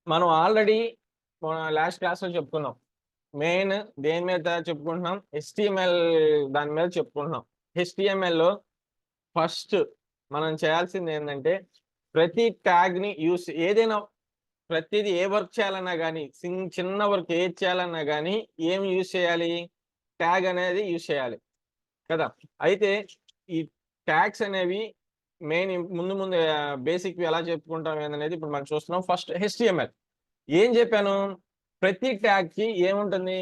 మనం already last క్లాస్లో చెప్పుకున్నాం. మెయిన్ దేని మీద చెప్పుకుంటున్నాం? హెచ్టిఎంఎల్ దాని మీద చెప్పుకుంటున్నాం. హెచ్టిఎంఎల్లో ఫస్ట్ మనం చేయాల్సింది ఏంటంటే ప్రతి ట్యాగ్ని ఏదైనా ప్రతిదీ ఏ వర్క్ చేయాలన్నా కానీ చిన్న వర్క్ ఏది చేయాలన్నా కానీ ఏం యూజ్ చేయాలి? ట్యాగ్ అనేది యూజ్ చేయాలి కదా. అయితే ఈ ట్యాగ్స్ అనేవి మెయిన్ ముందు ముందు బేసిక్ ఎలా చెప్పుకుంటాం అనేది ఇప్పుడు మనం చూస్తున్నాం. ఫస్ట్ హెచ్టిఎంఎల్ ఏం చెప్పాను? ప్రతి ట్యాగ్ కి ఏముంటుంది?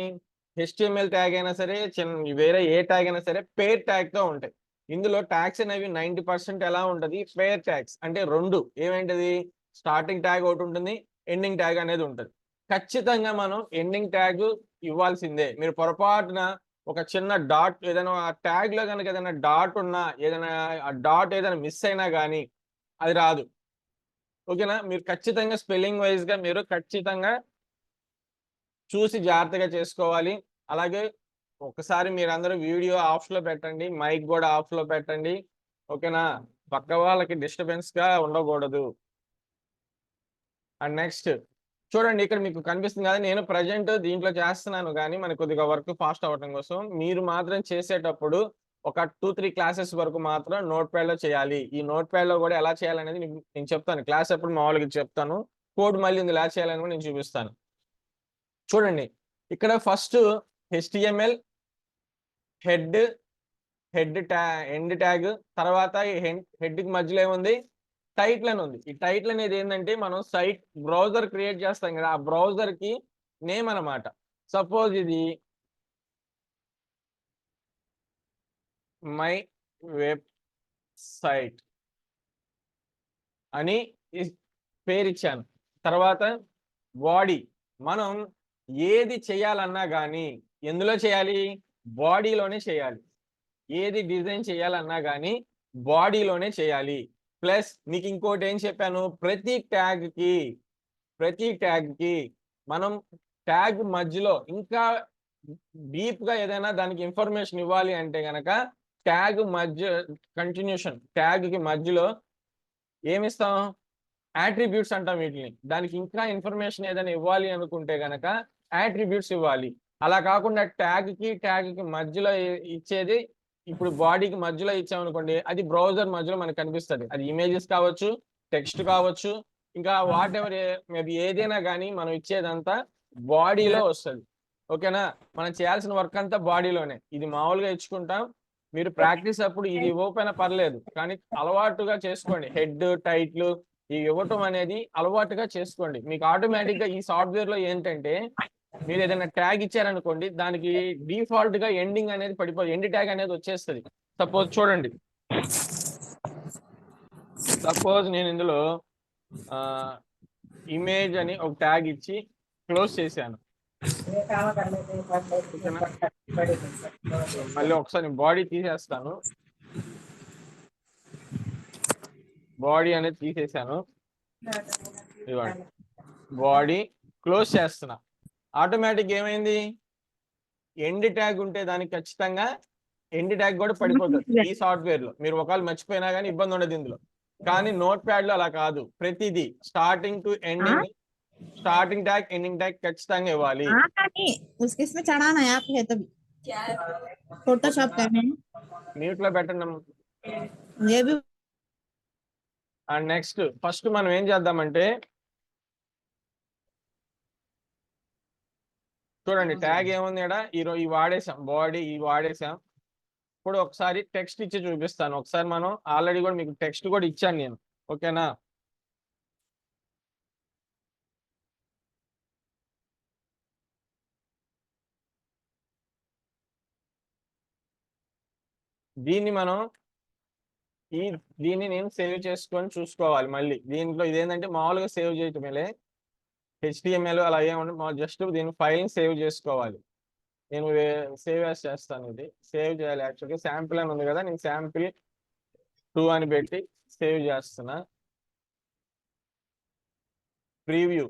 హెచ్టిఎంఎల్ ట్యాగ్ అయినా సరే వేరే ఏ ట్యాగ్ అయినా సరే పేర్ ట్యాగ్ తో ఉంటాయి. ఇందులో ట్యాగ్స్ అనేవి 90% ఎలా ఉంటది? పేర్ ట్యాగ్స్ అంటే రెండు ఏమేంటది? స్టార్టింగ్ ట్యాగ్ ఒకటి ఉంటుంది, ఎండింగ్ ట్యాగ్ అనేది ఉంటుంది. ఖచ్చితంగా మనం ఎండింగ్ ట్యాగ్ ఇవ్వాల్సిందే. మీరు పొరపాటున ఒక చిన్న డాట్ ఏదైనా ట్యాగ్ లో కనుక ఏదైనా డాట్ ఉన్నా ఏదైనా ఆ డాట్ ఏదైనా మిస్ అయినా కానీ అది రాదు. ఓకేనా? మీరు ఖచ్చితంగా స్పెల్లింగ్ వైజ్ గా మీరు ఖచ్చితంగా చూసి జాగ్రత్తగా చేసుకోవాలి. అలాగే ఒకసారి మీరందరూ వీడియో ఆఫ్‌లో పెట్టండి. మైక్ గూడా ఆఫ్‌లో పెట్టండి. ఓకేనా? పక్క వాళ్ళకి డిస్టర్బెన్స్‌గా ఉండకూడదు. అండ్ నెక్స్ట్ చూడండి ఇక్కడ మీకు కనిపిస్తుంది కదా! నేను ప్రెజెంట్ దీంట్లో చేస్తున్నాను గానీ, మనకు కొద్దిగా వర్క్ ఫాస్ట్ అవ్వటం కోసం. మీరు మాత్రం చేసేటప్పుడు ఒక 2, 3 క్లాసెస్ వరకు మాత్రం నోట్‌ప్యాడ్‌లో చేయాలి. ఈ నోట్‌ప్యాడ్‌లో గూడా ఎలా చేయాలనేది నేను చెప్తాను. క్లాస్ అప్పుడు మామూలుగా చెప్తాను. కోడ్ మళ్ళీ ఇందులో ఎలా చేయాలని కూడా నేను చూపిస్తాను. చూడండి. ఇక్కడ first HTML head, end tag తర్వాత ఈ హెడ్‌కి మధ్యలో ఏముంది? టైటిల్ అని ఉంది. ఈ టైటిల్ అనేది ఏందంటే మనం బ్రౌజర్ క్రియేట్ చేస్తాం కదా! ఆ బ్రౌజర్‌కి నేమ్ అన్నమాట. సపోజ్ ఇది మై వెబ్‌సైట్ అని పేరిచ్చాను. తర్వాత బాడీ మనం ఏది చేయాలన్నా గాని ఎందులో చేయాలి? బాడీలోనే చేయాలి. ఏది డిజైన్ చేయాలన్నా గాని బాడీలోనే చేయాలి. ప్లస్ మీకు ఇంకోటి ఏం చెప్పాను? ప్రతి ట్యాగ్‌కి మనం ట్యాగ్ మధ్యలో ఇంకా డీప్‌గా ఏదైనా దానికి ఇన్ఫర్మేషన్ ఇవ్వాలి అంటే గనక ట్యాగ్ మధ్య ట్యాగ్‌కి మధ్యలో ఏమిస్తాం? అట్రిబ్యూట్స్ అంటాం వీటిని. దానికి ఇంకా ఇన్ఫర్మేషన్ ఏదైనా ఇవ్వాలి అనుకుంటే గనక అట్రిబ్యూట్స్ ఇవ్వాలి. అలా కాకుండా ట్యాగ్‌కి మధ్యలో ఇచ్చేది ఇప్పుడు బాడీకి మధ్యలో ఇచ్చామనుకోండి, అది బ్రౌజర్ మధ్యలో మనకు కనిపిస్తది. అది ఇమేజెస్ కావచ్చు, టెక్స్ట్ కావచ్చు, ఇంకా వాటెవర్ మేబీ ఏదైనా గానీ మనం ఇచ్చేదంతా బాడీలో వస్తది. ఓకేనా? మనం చేయాల్సిన వర్క్ అంతా బాడీలోనే. ఇది మామూలుగా ఇచ్చుకుంటాం. మీరు ప్రాక్టీస్ అప్పుడు ఇది ఇవ్వకపోయినా పర్లేదు. కానీ అలవాటుగా చేసుకోండి. హెడ్, టైటిల్ ఇవి ఇవ్వటం అనేది అలవాటుగా చేసుకోండి. మీకు ఆటోమేటిక్‌గా ఈ సాఫ్ట్‌వేర్‌లో ఏంటంటే మీరు ఏదైనా ట్యాగ్ ఇచ్చారనుకోండి దానికి డిఫాల్ట్‌గా ఎండింగ్ అనేది ఎండ్ ట్యాగ్ అనేది వచ్చేస్తది. సపోజ్ చూడండి. సపోజ్ నేను ఇందులో ఆహ్, ఇమేజ్ అని ఒక ట్యాగ్ ఇచ్చి క్లోజ్ చేశాను. ఓకేనా? మళ్ళీ ఒకసారి బాడీ తీసేస్తాను. బాడీ అనేది తీసేసాను. ఇదిగోండి. బాడీ క్లోజ్ చేస్తున్నా. ఆటోమేటిక్‌గా ఏమైంది? ఎండ్ ట్యాగ్ ఉంటే దానికి ఖచ్చితంగా ఎండ్ ట్యాగ్ కూడా పడిపోతది. ఈ సాఫ్ట్‌వేర్‌లో. మీరు ఒకవేళ మర్చిపోయినా గాని ఇబ్బంది ఉండదు ఇందులో. కానీ నోట్‌ప్యాడ్‌లో అలా కాదు. ప్రతిదీ starting to ending, starting tag, ending tag ఖచ్చితంగా ఇవ్వాలి. हाँ नहीं उसके इसमें चढ़ाना है आप है तभी फोटोशॉप करने మ్యూట్‌లో పెట్టండమ్మ. ये भी అండ్ నెక్స్ట్ ఫస్ట్ మనం ఏం చేద్దామంటే చూడండి ట్యాగ్ ఏముంది ఈడ ఈ వాడేసాం. బాడీ వాడేసాం. ఇప్పుడు ఒకసారి టెక్స్ట్ ఇచ్చి చూపిస్తాను. ఒకసారి మనం ఆల్రెడీ కూడా మీకు టెక్స్ట్ కూడా ఇచ్చాను నేను. ఓకేనా? దీన్ని మనం దీన్ని నేను సేవ్ చేసుకొని చూసుకోవాలి మళ్ళీ. దీంట్లో ఇదేంటంటే మామూలుగా సేవ్ చేయటమేలే. హెచ్‌టిఎంఎల్ అలా ఏముండదు. జస్ట్ దీని ఫైల్‌ని సేవ్ చేసుకోవాలి. నేను సేవ్ యాస్ చేస్తాను ఇది. సేవ్ చేయాలి యాక్చువల్‌గా శాంపిల్ అని ఉంది కదా! నేను శాంపిల్ 2 అని పెట్టి సేవ్ చేస్తున్నా. ప్రివ్యూ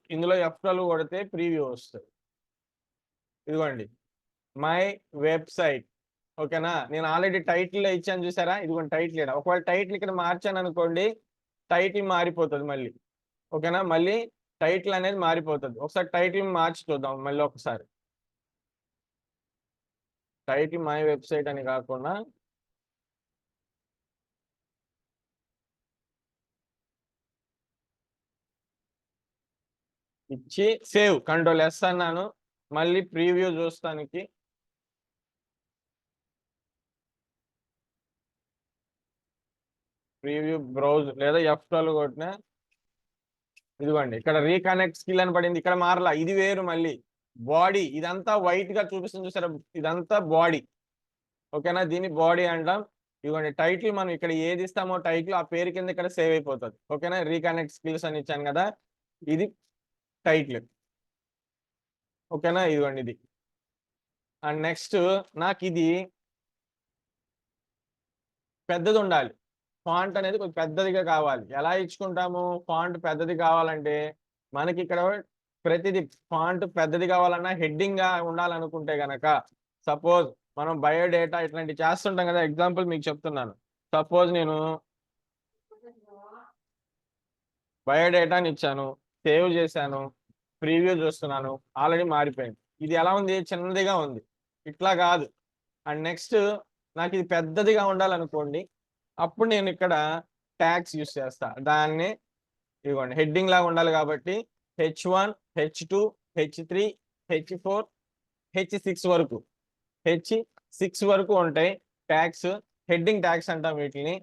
ఇందులో F12 కొడితే ప్రివ్యూ వస్తది. ఇదిగోండి. My website. ఓకేనా? నేను ఆల్రెడీ టైటిల్‌లో ఇచ్చాను చూసారా? ఇదిగోండి టైటిల్ ఈడ. ఒకవేళ టైటిల్ ఇక్కడ మార్చాననుకోండి, టైటిల్ మారిపోతది మళ్ళీ. ఓకేనా? మళ్ళీ టైటిల్ అనేది మారిపోతుంది. ఒకసారి టైటిల్ మార్చి చూద్దాం మళ్ళీ ఒకసారి. టైటిల్ మై వెబ్సైట్ అని కాకుండా ఇచ్చి సేవ్ కంట్రోల్ ఎస్ అన్నాను. మళ్ళీ ప్రీవ్యూ చూస్తానికి ప్రీవ్యూ బ్రౌజ్ లేదా F12 కొట్టిన ఇదిగోండి ఇక్కడ రీకనెక్ట్ స్కిల్ అని పడింది. ఇక్కడ మారలా, ఇది వేరు. మళ్ళీ బాడీ ఇదంతా వైట్ గా చూపిస్తుంది చూసారా, ఇదంతా బాడీ. ఓకేనా, దీన్ని బాడీ అంటాం. ఇదిగోండి టైటిల్ మనం ఇక్కడ ఏది ఇస్తామో టైటిల్ ఆ పేరు కింద ఇక్కడ సేవ్ అయిపోతుంది. ఓకేనా, రీకనెక్ట్ స్కిల్స్ అని ఇచ్చాను కదా, ఇది టైటిల్. ఓకేనా, ఇదిగోండి ఇది. అండ్ నెక్స్ట్ నాకు ఇది పెద్దది ఉండాలి. ఫాంట్ అనేది కొంచెం పెద్దదిగా కావాలి. ఎలా ఇచ్చుకుంటాము? ఫాంట్ పెద్దది కావాలంటే మనకి ఇక్కడ ప్రతిదీ ఫాంట్ పెద్దది కావాలన్నా హెడ్డింగ్ గా ఉండాలనుకుంటే గనక, సపోజ్ మనం బయోడేటా ఇట్లాంటివి చేస్తుంటాం కదా, ఎగ్జాంపుల్ మీకు చెప్తున్నాను. సపోజ్ నేను బయోడేటాని ఇచ్చాను, సేవ్ చేశాను, ప్రీవ్యూ చూస్తున్నాను, ఆల్రెడీ మారిపోయింది. ఇది ఎలా ఉంది? చిన్నదిగా ఉంది. ఇట్లా కాదు. అండ్ నెక్స్ట్ నాకు ఇది పెద్దదిగా ఉండాలనుకోండి, అప్పుడు నేను ఇక్కడ ట్యాగ్స్ యూస్ చేస్తా. దాన్ని ఇవ్వండి హెడ్డింగ్ లాగా ఉండాలి కాబట్టి H1, H2, H3, H4, H6 వరకు, H6 వరకు ఉంటాయి ట్యాగ్స్. హెడ్డింగ్ ట్యాగ్స్ అంటాం వీటిని.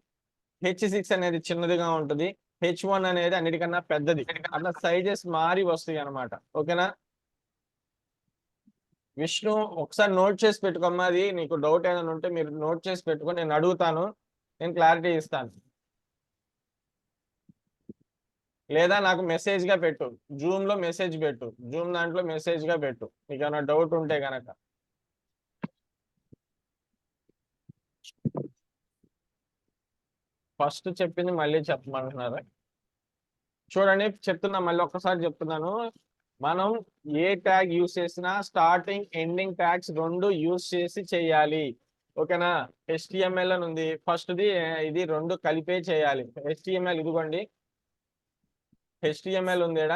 H6 అనేది చిన్నదిగా ఉంటుంది, H1 అనేది అన్నిటికన్నా పెద్దది. అట్లా సైజెస్ మారి వస్తాయి అనమాట. ఓకేనా విష్ణు, ఒకసారి నోట్ చేసి పెట్టుకోమ్మా. అది నీకు డౌట్ ఏదైనా ఉంటే మీరు నోట్ చేసి పెట్టుకో, నేను అడుగుతాను, నేను క్లారిటీ ఇస్తాను. లేదా నాకు మెసేజ్ గా పెట్టు, జూమ్ లో మెసేజ్ పెట్టు, జూమ్ దాంట్లో మెసేజ్ గా పెట్టు నీకు ఏమైనా డౌట్ ఉంటే గనక. ఫస్ట్ చెప్పింది మళ్ళీ చెప్పమంటున్నారు. చూడండి చెప్తున్నా, మళ్ళీ ఒక్కసారి చెప్తున్నాను. మనం ఏ ట్యాగ్ యూస్ చేసినా స్టార్టింగ్ ఎండింగ్ ట్యాగ్స్ రెండు యూస్ చేసి చేయాలి. ఓకేనా, HTML అని ఉంది ఫస్ట్ది, ఇది రెండు కలిపే చేయాలి. HTML ఇదిగోండి, HTML ఉంది ఇక్కడ,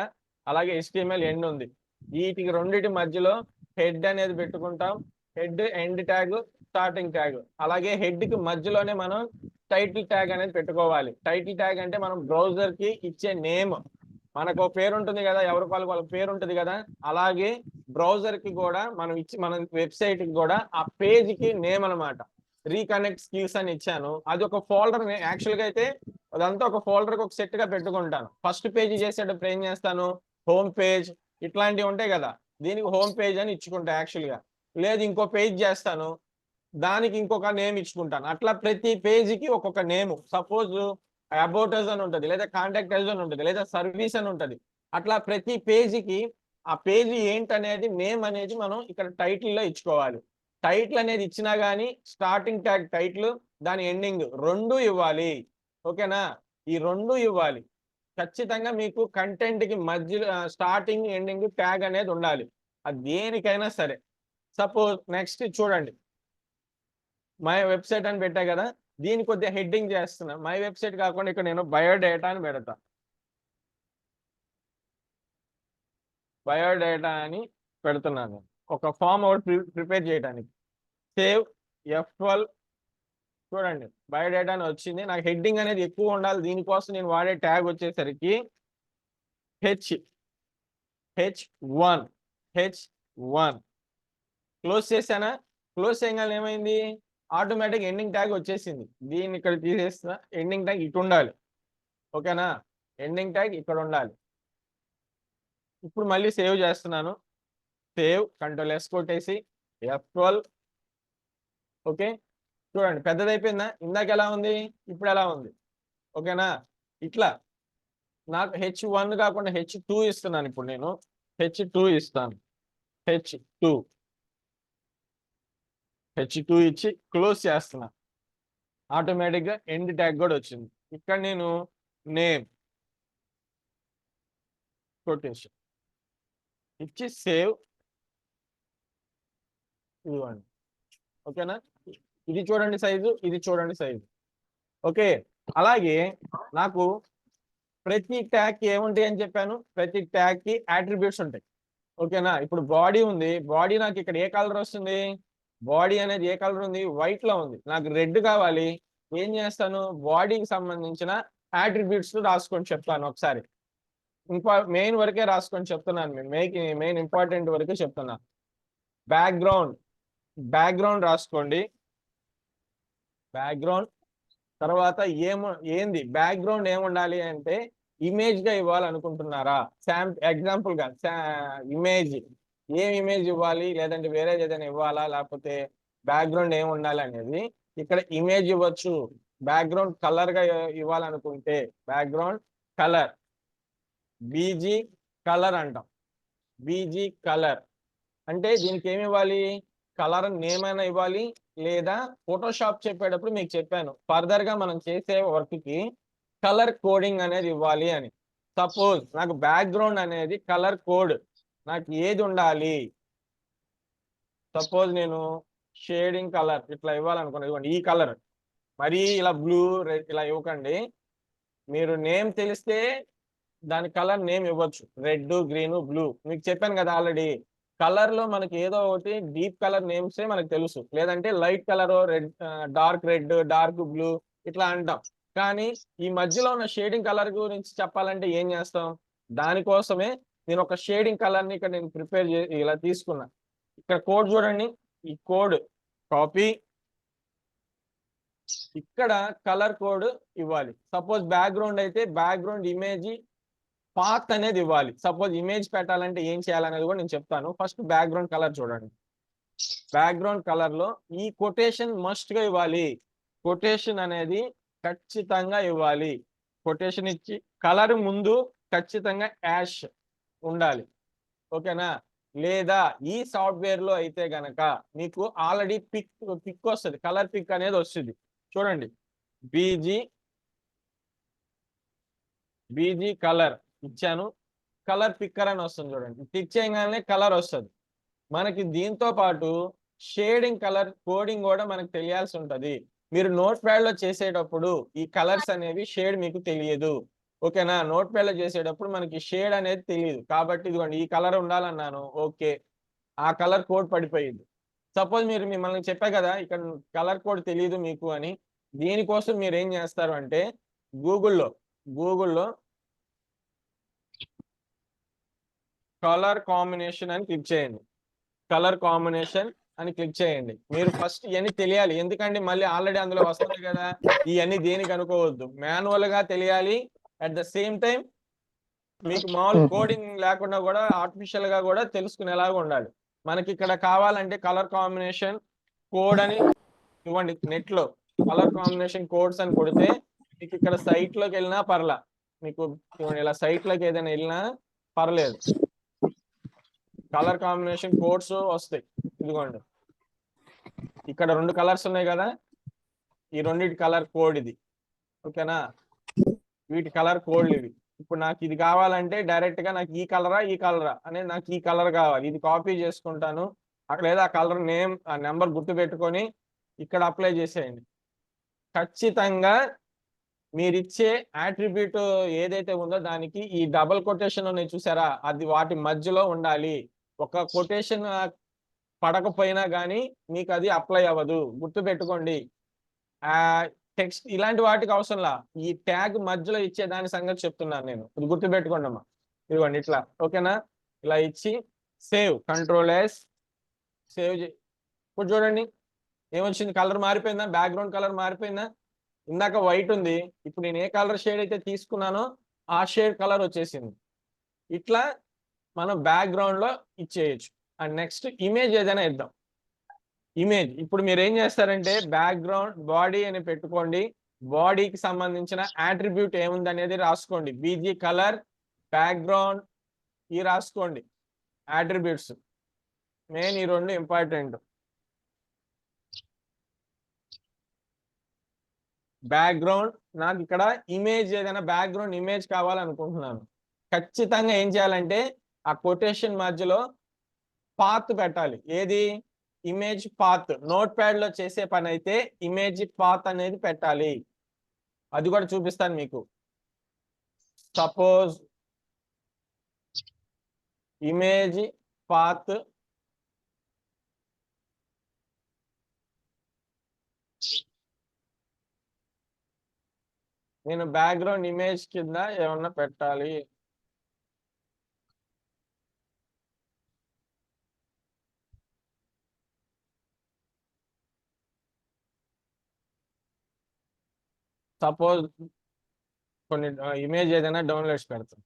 అలాగే HTML ఎండ్ ఉంది. వీటికి రెండింటి మధ్యలో హెడ్ అనేది పెట్టుకుంటాం. Head end tag, starting tag. అలాగే హెడ్ కి మధ్యలోనే మనం టైటిల్ ట్యాగ్ అనేది పెట్టుకోవాలి. టైటిల్ ట్యాగ్ అంటే మనం బ్రౌజర్ కి ఇచ్చే నేమ్. మనకు పేరు ఉంటుంది కదా, ఎవరి వాళ్ళ పేరు ఉంటుంది కదా, అలాగే బ్రౌజర్ కి కూడా మనం ఇచ్చి మన వెబ్సైట్ కి కూడా ఆ పేజ్ కి నేమ్ అనమాట. రీకనెక్ట్ స్కిల్స్ అని ఇచ్చాను. అది ఒక ఫోల్డర్. యాక్చువల్ గా అయితే అదంతా ఒక ఫోల్డర్ కి ఒక సెట్ గా పెట్టుకుంటాను. ఫస్ట్ పేజ్ చేసేటప్పుడు ఏం చేస్తాను, హోమ్ పేజ్ ఇట్లాంటివి ఉంటాయి కదా, దీనికి హోమ్ పేజ్ అని ఇచ్చుకుంటా యాక్చువల్ గా. లేదు ఇంకో పేజ్ చేస్తాను, దానికి ఇంకొక నేమ్ ఇచ్చుకుంటాను. అట్లా ప్రతి పేజీకి ఒక్కొక్క నేమ్. సపోజ్ అబౌట్ అస్ అని ఉంటుంది, లేదా కాంటాక్ట్ అస్ అని ఉంటుంది, లేదా సర్వీస్ అని ఉంటుంది. అట్లా ప్రతి పేజీకి ఆ పేజీ ఏంటనేది నేమ్ అనేది మనం ఇక్కడ టైటిల్లో ఇచ్చుకోవాలి. టైటిల్ అనేది ఇచ్చినా కానీ స్టార్టింగ్ ట్యాగ్ టైటిల్, దాని ఎండింగ్ రెండు ఇవ్వాలి. ఓకేనా, ఈ రెండు ఇవ్వాలి ఖచ్చితంగా. మీకు కంటెంట్ కి మధ్యలో స్టార్టింగ్ ఎండింగ్ ట్యాగ్ అనేది ఉండాలి, అది దేనికైనా సరే. సపోజ్ నెక్స్ట్ చూడండి, మై వెబ్సైట్ అని పెట్టా కదా, దీని కొద్దిగా హెడ్డింగ్ చేస్తున్నా. మై వెబ్సైట్ కాకుండా ఇక్కడ నేను బయోడేటా అని పెడతా. బయోడేటా అని పెడుతున్నాను, ఒక ఫామ్ ఒకటి ప్రిపేర్ చేయడానికి. Save F12. చూడండి బయోడేటా అని వచ్చింది. నాకు హెడ్డింగ్ అనేది ఎక్కువ ఉండాలి, దీనికోసం నేను వాడే ట్యాగ్ వచ్చేసరికి H1. క్లోజ్ చేశానా? క్లోజ్ చేయగానే ఏమైంది, ఆటోమేటిక్ ఎండింగ్ ట్యాగ్ వచ్చేసింది. దీన్ని ఇక్కడ తీసేస్తున్నా. ఎండింగ్ ట్యాగ్ ఇటు ఉండాలి. ఓకేనా, ఎండింగ్ ట్యాగ్ ఇక్కడ ఉండాలి. ఇప్పుడు మళ్ళీ సేవ్ చేస్తున్నాను. సేవ్ Ctrl+S కొట్టేసి F12. ఓకే, చూడండి పెద్దదైపోయిందా? ఇందాక ఎలా ఉంది, ఇప్పుడు ఎలా ఉంది? ఓకేనా, ఇట్లా నాకు H1 కాకుండా H2 ఇస్తున్నాను. ఇప్పుడు నేను H2 ఇస్తాను. H2 ఇచ్చి క్లోజ్ చేస్తున్నా. ఆటోమేటిక్గా ఎండ్ ట్యాగ్ కూడా వచ్చింది. ఇక్కడ నేను నేమ్ కొటేషన్ ఇచ్చి సేవ్ ఇవ్వండి. ఓకేనా, ఇది చూడండి సైజు, ఇది చూడండి సైజు. ఓకే, అలాగే నాకు ప్రతి ట్యాగ్ కి ఏముంటాయి అని చెప్పాను, ప్రతి ట్యాగ్ కి అట్రిబ్యూట్స్ ఉంటాయి. ఓకేనా, ఇప్పుడు బాడీ ఉంది, బాడీ నాకు ఇక్కడ ఏ కలర్ వస్తుంది, బాడీ అనేది ఏ కలర్ ఉంది, వైట్ లో ఉంది, నాకు రెడ్ కావాలి. ఏం చేస్తాను, బాడీకి సంబంధించిన అట్రిబ్యూట్స్ రాసుకొని చెప్తాను ఒకసారి. మెయిన్ వరకే రాసుకొని చెప్తున్నాను, మెయిన్ ఇంపార్టెంట్ వరకే చెప్తున్నా. బ్యాక్గ్రౌండ్ రాసుకోండి. బ్యాక్గ్రౌండ్ తర్వాత ఏంది బ్యాక్గ్రౌండ్ ఏముండాలి అంటే ఇమేజ్ గా ఇవ్వాలనుకుంటున్నారా, ఎగ్జాంపుల్ గా ఇమేజ్, ఏం ఇమేజ్ ఇవ్వాలి, లేదంటే వేరేది ఏదైనా ఇవ్వాలా, లేకపోతే బ్యాక్గ్రౌండ్ ఏమి ఉండాలి అనేది ఇక్కడ ఇమేజ్ ఇవ్వచ్చు. బ్యాక్గ్రౌండ్ కలర్ గా ఇవ్వాలనుకుంటే బ్యాక్గ్రౌండ్ కలర్, బీజీ కలర్ అంటాం. బీజీ కలర్ అంటే దీనికి ఏమి ఇవ్వాలి, కలర్ నేమ్ అయినా ఇవ్వాలి, లేదా ఫోటోషాప్ చెప్పేటప్పుడు మీకు చెప్పాను ఫర్దర్ గా మనం చేసే వర్క్ కి కలర్ కోడింగ్ అనేది ఇవ్వాలి అని. సపోజ్ నాకు బ్యాక్గ్రౌండ్ అనేది కలర్ కోడ్ నాకు ఏది ఉండాలి, సపోజ్ నేను షేడింగ్ కలర్ ఇట్లా ఇవ్వాలనుకున్నాను, ఇవ్వండి ఈ కలర్, మరీ ఇలా బ్లూ రెడ్ ఇలా ఇవ్వకండి. మీరు నేమ్ తెలిస్తే దాని కలర్ నేమ్ ఇవ్వచ్చు, రెడ్ గ్రీన్ బ్లూ. మీకు చెప్పాను కదా ఆల్రెడీ, కలర్ లో మనకి ఏదో ఒకటి డీప్ కలర్ నేమ్సే మనకు తెలుసు, లేదంటే light colour, red, dark red, dark blue ఇట్లా అంటాం. కానీ ఈ మధ్యలో ఉన్న షేడింగ్ కలర్ గురించి చెప్పాలంటే ఏం చేస్తాం, దానికోసమే నేను ఒక షేడింగ్ కలర్ ని ఇక్కడ నేను ప్రిపేర్ ఇలా తీసుకున్నా. ఇక్కడ కోడ్ చూడండి, ఈ కోడ్ కాపీ, ఇక్కడ కలర్ కోడ్ ఇవ్వాలి. సపోజ్ బ్యాక్గ్రౌండ్ అయితే బ్యాక్గ్రౌండ్ ఇమేజ్ పాత్ అనేది ఇవ్వాలి. సపోజ్ ఇమేజ్ పెట్టాలంటే ఏం చేయాలనేది కూడా నేను చెప్తాను. ఫస్ట్ బ్యాక్గ్రౌండ్ కలర్ చూడండి. బ్యాక్గ్రౌండ్ కలర్ లో ఈ కొటేషన్ మస్ట్ గా ఇవ్వాలి. కొటేషన్ అనేది ఖచ్చితంగా ఇవ్వాలి. కొటేషన్ ఇచ్చి కలర్ ముందు ఖచ్చితంగా యాష్ ఉండాలి. ఓకేనా, లేదా ఈ సాఫ్ట్వేర్ లో అయితే గనక మీకు ఆల్రెడీ పిక్ వస్తుంది, కలర్ పిక్ అనేది వస్తుంది. చూడండి, బీజీ కలర్ ఇచ్చాను, కలర్ పిక్కర్ అని వస్తుంది చూడండి. క్లిక్ చేయగానే కలర్ వస్తుంది మనకి. దీంతో పాటు షేడింగ్ కలర్ కోడింగ్ కూడా మనకు తెలియాల్సి ఉంటది. మీరు నోట్ ప్యాడ్ లో చేసేటప్పుడు ఈ కలర్స్ అనేవి షేడ్ మీకు తెలియదు. ఓకేనా, నోట్ ప్యాడ్ లో చేసేటప్పుడు మనకి షేడ్ అనేది తెలియదు. కాబట్టి ఇదిగోండి ఈ కలర్ ఉండాలన్నాను, ఓకే, ఆ కలర్ కోడ్ పడిపోయింది. సపోజ్ మిమ్మల్ని చెప్పా కదా ఇక్కడ కలర్ కోడ్ తెలియదు మీకు అని, దీనికోసం మీరు ఏం చేస్తారు అంటే గూగుల్లో కలర్ కాంబినేషన్ అని క్లిక్ చేయండి. కలర్ కాంబినేషన్ అని క్లిక్ చేయండి. మీరు ఫస్ట్ ఇవన్నీ తెలియాలి, ఎందుకంటే మళ్ళీ ఆల్రెడీ అందులో వస్తుంది కదా, ఇవన్నీ దేనికి అనుకోవద్దు, మాన్యువల్ గా తెలియాలి. అట్ ద సేమ్ టైం మీకు మామూలు కోడింగ్ లేకుండా కూడా ఆర్టిఫిషియల్ గా కూడా తెలుసుకునేలాగా ఉండాలి. మనకి ఇక్కడ కావాలంటే కలర్ కాంబినేషన్ కోడ్ అని ఇవ్వండి. నెట్ లో కలర్ కాంబినేషన్ కోడ్స్ అని కొడితే మీకు ఇక్కడ సైట్ లోకి వెళ్ళినా పర్లా, మీకు ఇలా సైట్ లోకి ఏదైనా వెళ్ళినా పర్లేదు, కలర్ కాంబినేషన్ కోడ్స్ వస్తాయి. ఇదిగోండి ఇక్కడ 2 కలర్స్ ఉన్నాయి కదా, ఈ రెండింటి కలర్ కోడ్ ఇది. ఓకేనా, వీటి కలర్ కోడ్లు ఇవి. ఇప్పుడు నాకు ఇది కావాలంటే డైరెక్ట్ గా నాకు ఈ కలరా అనేది నాకు ఈ కలర్ కావాలి, ఇది కాపీ చేసుకుంటాను అక్కడ, లేదా ఆ కలర్ నేమ్ ఆ నెంబర్ గుర్తు పెట్టుకొని ఇక్కడ అప్లై చేసేయండి. ఖచ్చితంగా మీరిచ్చే అట్రిబ్యూట్ ఏదైతే ఉందో దానికి ఈ డబుల్ కొటేషన్ ఉన్నాయి చూసారా, అది వాటి మధ్యలో ఉండాలి. ఒక కొటేషన్ పడకపోయినా కానీ మీకు అది అప్లై అవ్వదు, గుర్తు పెట్టుకోండి. టెక్స్ట్ ఇలాంటి వాటికి అవసరంలా, ఈ ట్యాగ్ మధ్యలో ఇచ్చే దాని సంగతి చెప్తున్నాను నేను, ఇది గుర్తు పెట్టుకోండి అమ్మా. ఇదిగోండి ఇట్లా, ఓకేనా, ఇలా ఇచ్చి సేవ్, కంట్రోల్-S సేవ్. ఇప్పుడు చూడండి ఏమొచ్చింది, కలర్ మారిపోయిందా, బ్యాక్గ్రౌండ్ కలర్ మారిపోయిందా. ఇందాక వైట్ ఉంది, ఇప్పుడు నేను ఏ కలర్ షేడ్ అయితే తీసుకున్నానో ఆ షేడ్ కలర్ వచ్చేసింది. ఇట్లా మనం బ్యాక్గ్రౌండ్ లో ఇచ్చేయచ్చు. అండ్ నెక్స్ట్ ఇమేజ్ ఏదైనా ఇద్దాం. ఇమేజ్ ఇప్పుడు మీరు ఏం చేస్తారంటే బ్యాక్గ్రౌండ్ బాడీ అని పెట్టుకోండి, బాడీకి సంబంధించిన అట్రిబ్యూట్ ఏముంది అనేది రాసుకోండి. బీజీ కలర్, బ్యాక్గ్రౌండ్ ఈ రాసుకోండి అట్రిబ్యూట్స్. మెయిన్ ఈ 2 ఇంపార్టెంట్. బ్యాక్గ్రౌండ్ నాకు ఇక్కడ ఇమేజ్ ఏదైనా బ్యాక్గ్రౌండ్ ఇమేజ్ కావాలనుకుంటున్నాను, ఖచ్చితంగా ఏం చేయాలంటే ఆ కొటేషన్ మధ్యలో పాత్ పెట్టాలి. ఏది, ఇమేజ్ పాత్. నోట్ ప్యాడ్ లో చేసే పని అయితే ఇమేజ్ పాత్ అనేది పెట్టాలి, అది కూడా చూపిస్తాను మీకు. సపోజ్ ఇమేజ్ పాత్ నేను బ్యాక్గ్రౌండ్ ఇమేజ్ కింద ఏమన్నా పెట్టాలి. సపోజ్ కొన్ని ఇమేజ్ ఏదైనా డౌన్లోడ్స్ పెడతాం.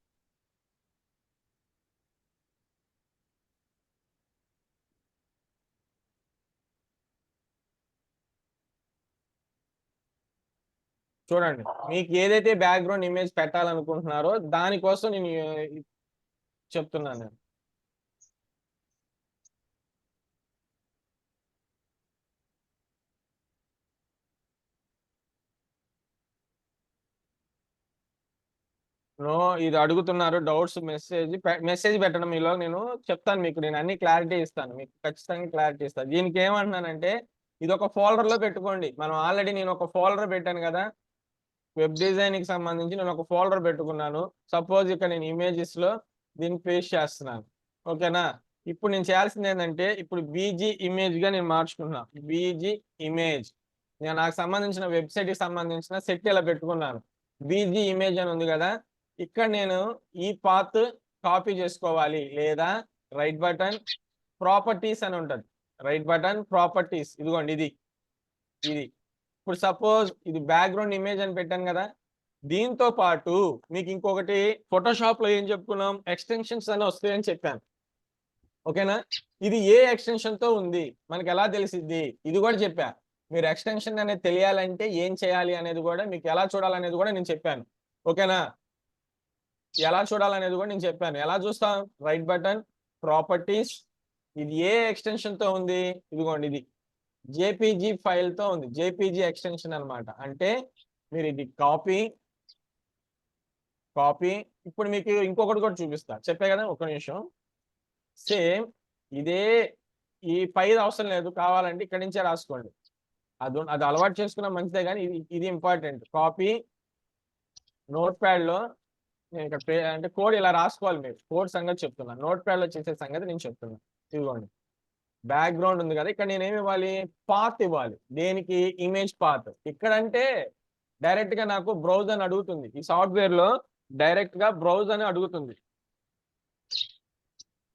చూడండి, మీకు ఏదైతే బ్యాక్గ్రౌండ్ ఇమేజ్ పెట్టాలనుకుంటున్నారో దానికోసం నేను చెప్తున్నాను నేను. నో, ఇది అడుగుతున్నారు డౌట్స్. మెసేజ్ పెట్టడం మీలో నేను చెప్తాను మీకు. నేను అన్ని క్లారిటీ ఇస్తాను మీకు, ఖచ్చితంగా క్లారిటీ ఇస్తాను. దీనికి ఏమంటున్నానంటే ఇది ఒక ఫోల్డర్ లో పెట్టుకోండి. మనం ఆల్రెడీ నేను ఒక ఫోల్డర్ పెట్టాను కదా, వెబ్ డిజైన్ కి సంబంధించి నేను ఒక ఫోల్డర్ పెట్టుకున్నాను. సపోజ్ ఇక్కడ నేను ఇమేజెస్ లో దీన్ని పేస్ట్ చేస్తున్నాను. ఓకేనా? ఇప్పుడు నేను చేయాల్సింది ఏంటంటే ఇప్పుడు బీజీ ఇమేజ్ గా నేను మార్చుకున్నా. బీజీ ఇమేజ్ నేను నాకు సంబంధించిన వెబ్సైట్ కి సంబంధించిన సెట్ ఇలా పెట్టుకున్నాను. బీజీ ఇమేజ్ అని ఉంది కదా, ఇక్కడ నేను ఈ పాత్ కాపీ చేసుకోవాలి. లేదా రైట్ బటన్ ప్రాపర్టీస్ అని ఉంటుంది. రైట్ బటన్ ప్రాపర్టీస్, ఇదిగోండి ఇది. ఇప్పుడు సపోజ్ ఇది బ్యాక్గ్రౌండ్ ఇమేజ్ అని పెట్టాను కదా, దీంతో పాటు మీకు ఇంకొకటి ఫోటోషాప్ లో ఏం చెప్పుకున్నాం, ఎక్స్టెన్షన్స్ అని వస్తాయని చెప్పాను. ఓకేనా? ఇది ఏ ఎక్స్టెన్షన్ తో ఉంది మనకి ఎలా తెలిసిద్ది, ఇది కూడా చెప్పా. మీరు ఎక్స్టెన్షన్ అనేది తెలియాలంటే ఏం చేయాలి అనేది కూడా, మీకు ఎలా చూడాలనేది కూడా నేను చెప్పాను. ఓకేనా? ఎలా చూడాలనేది కూడా నేను చెప్పాను. ఎలా చూస్తాం, రైట్ బటన్ ప్రాపర్టీస్, ఇది ఏ ఎక్స్టెన్షన్ తో ఉంది, ఇదిగోండి ఇది జేపీజీ ఫైల్ తో ఉంది. జేపీజీ ఎక్స్టెన్షన్ అన్నమాట. అంటే మీరు ఇది కాపీ. ఇప్పుడు మీకు ఇంకొకటి కూడా చూపిస్తా, చెప్పే కదా, ఒక నిమిషం. సేమ్ ఇదే, ఈ ఫైల్ అవసరం లేదు, కావాలంటే ఇక్కడి నుంచే రాసుకోండి. అది అలవాటు చేసుకున్నా మంచిదే, కానీ ఇది ఇంపార్టెంట్. కాపీ నోట్ ప్యాడ్ లో నేను ఇక్కడ అంటే కోడ్ ఇలా రాసుకోవాలి. మీరు కోడ్ సంగతి చెప్తున్నాను, నోట్ ప్యాడ్ లో చేసే సంగతి నేను చెప్తున్నాను. ఇదిగోండి బ్యాక్గ్రౌండ్ ఉంది కదా, ఇక్కడ నేను ఏమి ఇవ్వాలి, పాత్ ఇవ్వాలి. దేనికి, ఇమేజ్ పాత్. ఇక్కడంటే డైరెక్ట్ గా నాకు బ్రౌజ్ అని అడుగుతుంది. ఈ సాఫ్ట్వేర్ లో డైరెక్ట్ గా బ్రౌజ్ అని అడుగుతుంది.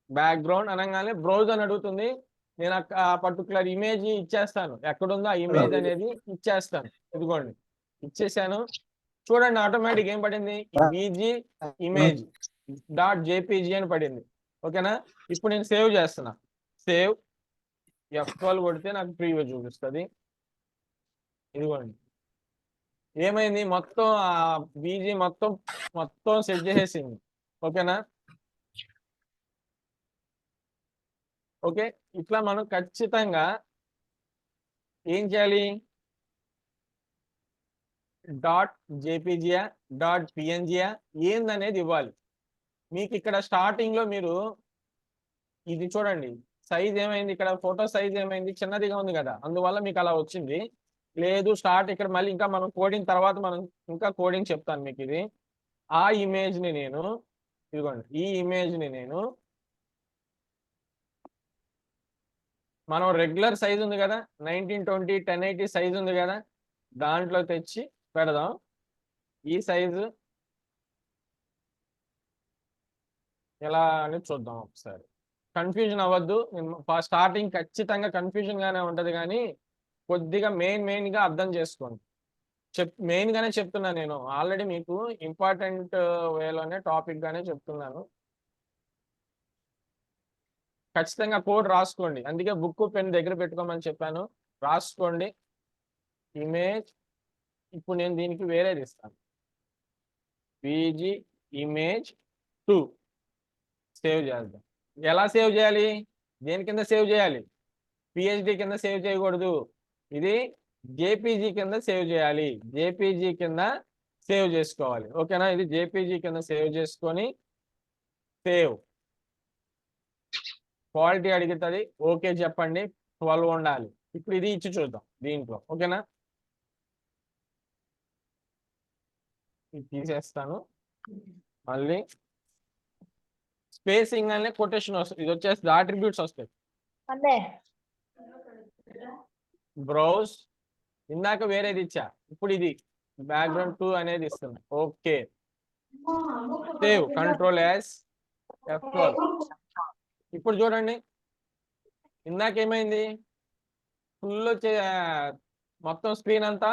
బ్యాక్గ్రౌండ్ అనగానే బ్రౌజ్ అని అడుగుతుంది. నేను ఆ పర్టికులర్ ఇమేజ్ ఇచ్చేస్తాను. ఎక్కడుందో ఆ ఇమేజ్ అనేది ఇచ్చేస్తాను. ఇదిగోండి ఇచ్చేసాను. చూడండి ఆటోమేటిక్ ఏం పడింది, బీజీ ఇమేజ్ .jpg అని పడింది. ఓకేనా? ఇప్పుడు నేను సేవ్ చేస్తున్నా. సేవ్ F12 కొడితే నాకు ప్రీవ్యూ చూపిస్తుంది. ఇదిగోండి ఏమైంది, మొత్తం ఆ బీజీ మొత్తం సెట్ చేసేసింది. ఓకేనా? ఓకే, ఇట్లా మనం ఖచ్చితంగా ఏం చేయాలి, .jpgయా .pngయా ఏందనేది ఇవ్వాలి. మీకు ఇక్కడ స్టార్టింగ్ లో మీరు ఇది చూడండి, సైజ్ ఏమైంది, ఇక్కడ ఫోటో సైజ్ ఏమైంది, చిన్నదిగా ఉంది కదా, అందువల్ల మీకు అలా వచ్చింది. లేదు స్టార్ట్ ఇక్కడ మళ్ళీ ఇంకా మనం కోడింగ్ తర్వాత మనం ఇంకా కోడింగ్ చెప్తాను మీకు. ఇది ఆ ఇమేజ్ ని నేను, ఇదిగోండి ఈ ఇమేజ్ ని నేను, మనం రెగ్యులర్ సైజ్ ఉంది కదా 1920 1080 సైజ్ ఉంది కదా, దాంట్లో తెచ్చి పెడదాం. ఈ సైజు ఎలా అని చూద్దాం ఒకసారి. కన్ఫ్యూజన్ అవ్వద్దు. స్టార్టింగ్ ఖచ్చితంగా కన్ఫ్యూజన్ గానే ఉంటది, కానీ కొద్దిగా మెయిన్ గా అర్థం చేసుకోండి. మెయిన్ గానే చెప్తున్నా నేను. ఆల్రెడీ మీకు ఇంపార్టెంట్ వేలోనే టాపిక్ గానే చెప్తున్నాను. ఖచ్చితంగా కోడ్ రాసుకోండి. అందుకే బుక్ పెన్ దగ్గర పెట్టుకోమని చెప్పాను. రాసుకోండి ఇమేజ్. ఇప్పుడు నేను దీనికి వేరేది ఇస్తాను, బీజీ ఇమేజ్ 2 సేవ్ చేద్దాం. ఎలా సేవ్ చేయాలి, దేని కింద సేవ్ చేయాలి, పిహెచ్డి కింద సేవ్ చేయకూడదు. ఇది జేపీజీ కింద సేవ్ చేయాలి. జేపీజీ కింద సేవ్ చేసుకోవాలి. ఓకేనా? ఇది జేపీజీ కింద సేవ్ చేసుకొని సేవ్. క్వాలిటీ అడుగుతుంది, ఓకే చెప్పండి. 12 ఉండాలి. ఇప్పుడు ఇది ఇచ్చి చూద్దాం దీంట్లో. ఓకేనా? ఇది తీసేస్తాను. మళ్ళీ స్పేసింగ్ అనే కొటేషన్ వస్తుంది, ఇది వచ్చేసి అట్రిబ్యూట్స్ వస్తాయి. బ్రౌజ్ ఇందాక వేరేది ఇచ్చా, ఇప్పుడు ఇది బ్యాక్గ్రౌండ్ 2 అనేది ఇస్తున్నా. Okay, save control S F12. ఇప్పుడు చూడండి ఇందాక ఏమైంది, ఫుల్ మొత్తం స్క్రీన్ అంతా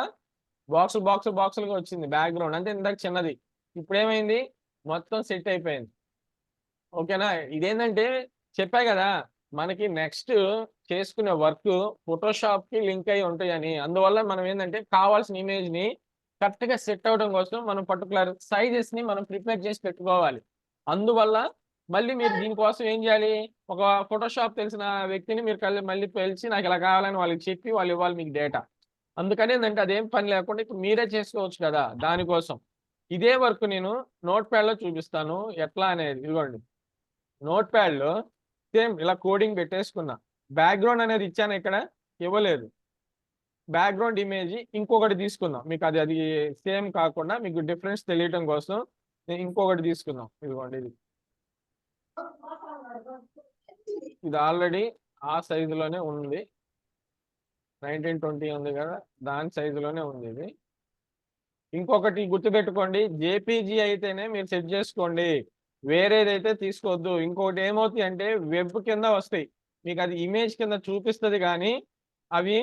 బాక్సులుగా వచ్చింది బ్యాక్గ్రౌండ్, అంటే ఇందాక చిన్నది. ఇప్పుడు ఏమైంది, మొత్తం సెట్ అయిపోయింది. ఓకేనా, ఇదేంటంటే చెప్పా కదా మనకి నెక్స్ట్ చేసుకునే వర్క్ ఫోటోషాప్ కి లింక్ అయి ఉంటాయని, అందువల్ల మనం ఏంటంటే కావాల్సిన ఇమేజ్ ని కరెక్ట్ గా సెట్ అవడం కోసం మనం పర్టికులర్ సైజెస్ ని మనం ప్రిపేర్ చేసి పెట్టుకోవాలి. అందువల్ల మళ్ళీ మీరు దీనికోసం ఏం చేయాలి, ఒక ఫోటోషాప్ తెలిసిన వ్యక్తిని మీరు మళ్ళీ పిలిచి నాకు ఇలా కావాలని వాళ్ళకి చెప్పి వాళ్ళు ఇవ్వాలి మీకు డేటా. అందుకని ఏంటంటే అదేం పని లేకుండా ఇప్పుడు మీరే చేసుకోవచ్చు కదా. దానికోసం ఇదే వర్క్ నేను నోట్ ప్యాడ్ లో చూపిస్తాను ఎట్లా అనేది. ఇదిగోండి నోట్ ప్యాడ్ లో సేమ్ ఇలా కోడింగ్ పెట్టేసుకున్నా. బ్యాక్గ్రౌండ్ అనేది ఇచ్చాను, ఇక్కడ ఇవ్వలేదు. బ్యాక్గ్రౌండ్ ఇమేజ్ ఇంకొకటి తీసుకుందాం, మీకు అది సేమ్ కాకుండా మీకు డిఫరెన్స్ తెలియటం కోసం నేను ఇంకొకటి తీసుకుందాం. ఇదిగోండి ఇది ఆల్రెడీ ఆ సైజులోనే ఉంది, 1920 ఉంది కదా, దాని సైజులోనే ఉంది ఇది. ఇంకొకటి గుర్తుపెట్టుకోండి, జేపీజీ అయితేనే మీరు సెట్ చేసుకోండి, వేరేదైతే తీసుకోవద్దు. ఇంకొకటి ఏమవుతాయి అంటే వెబ్ కింద వస్తాయి, మీకు అది ఇమేజ్ కింద చూపిస్తుంది కానీ అవి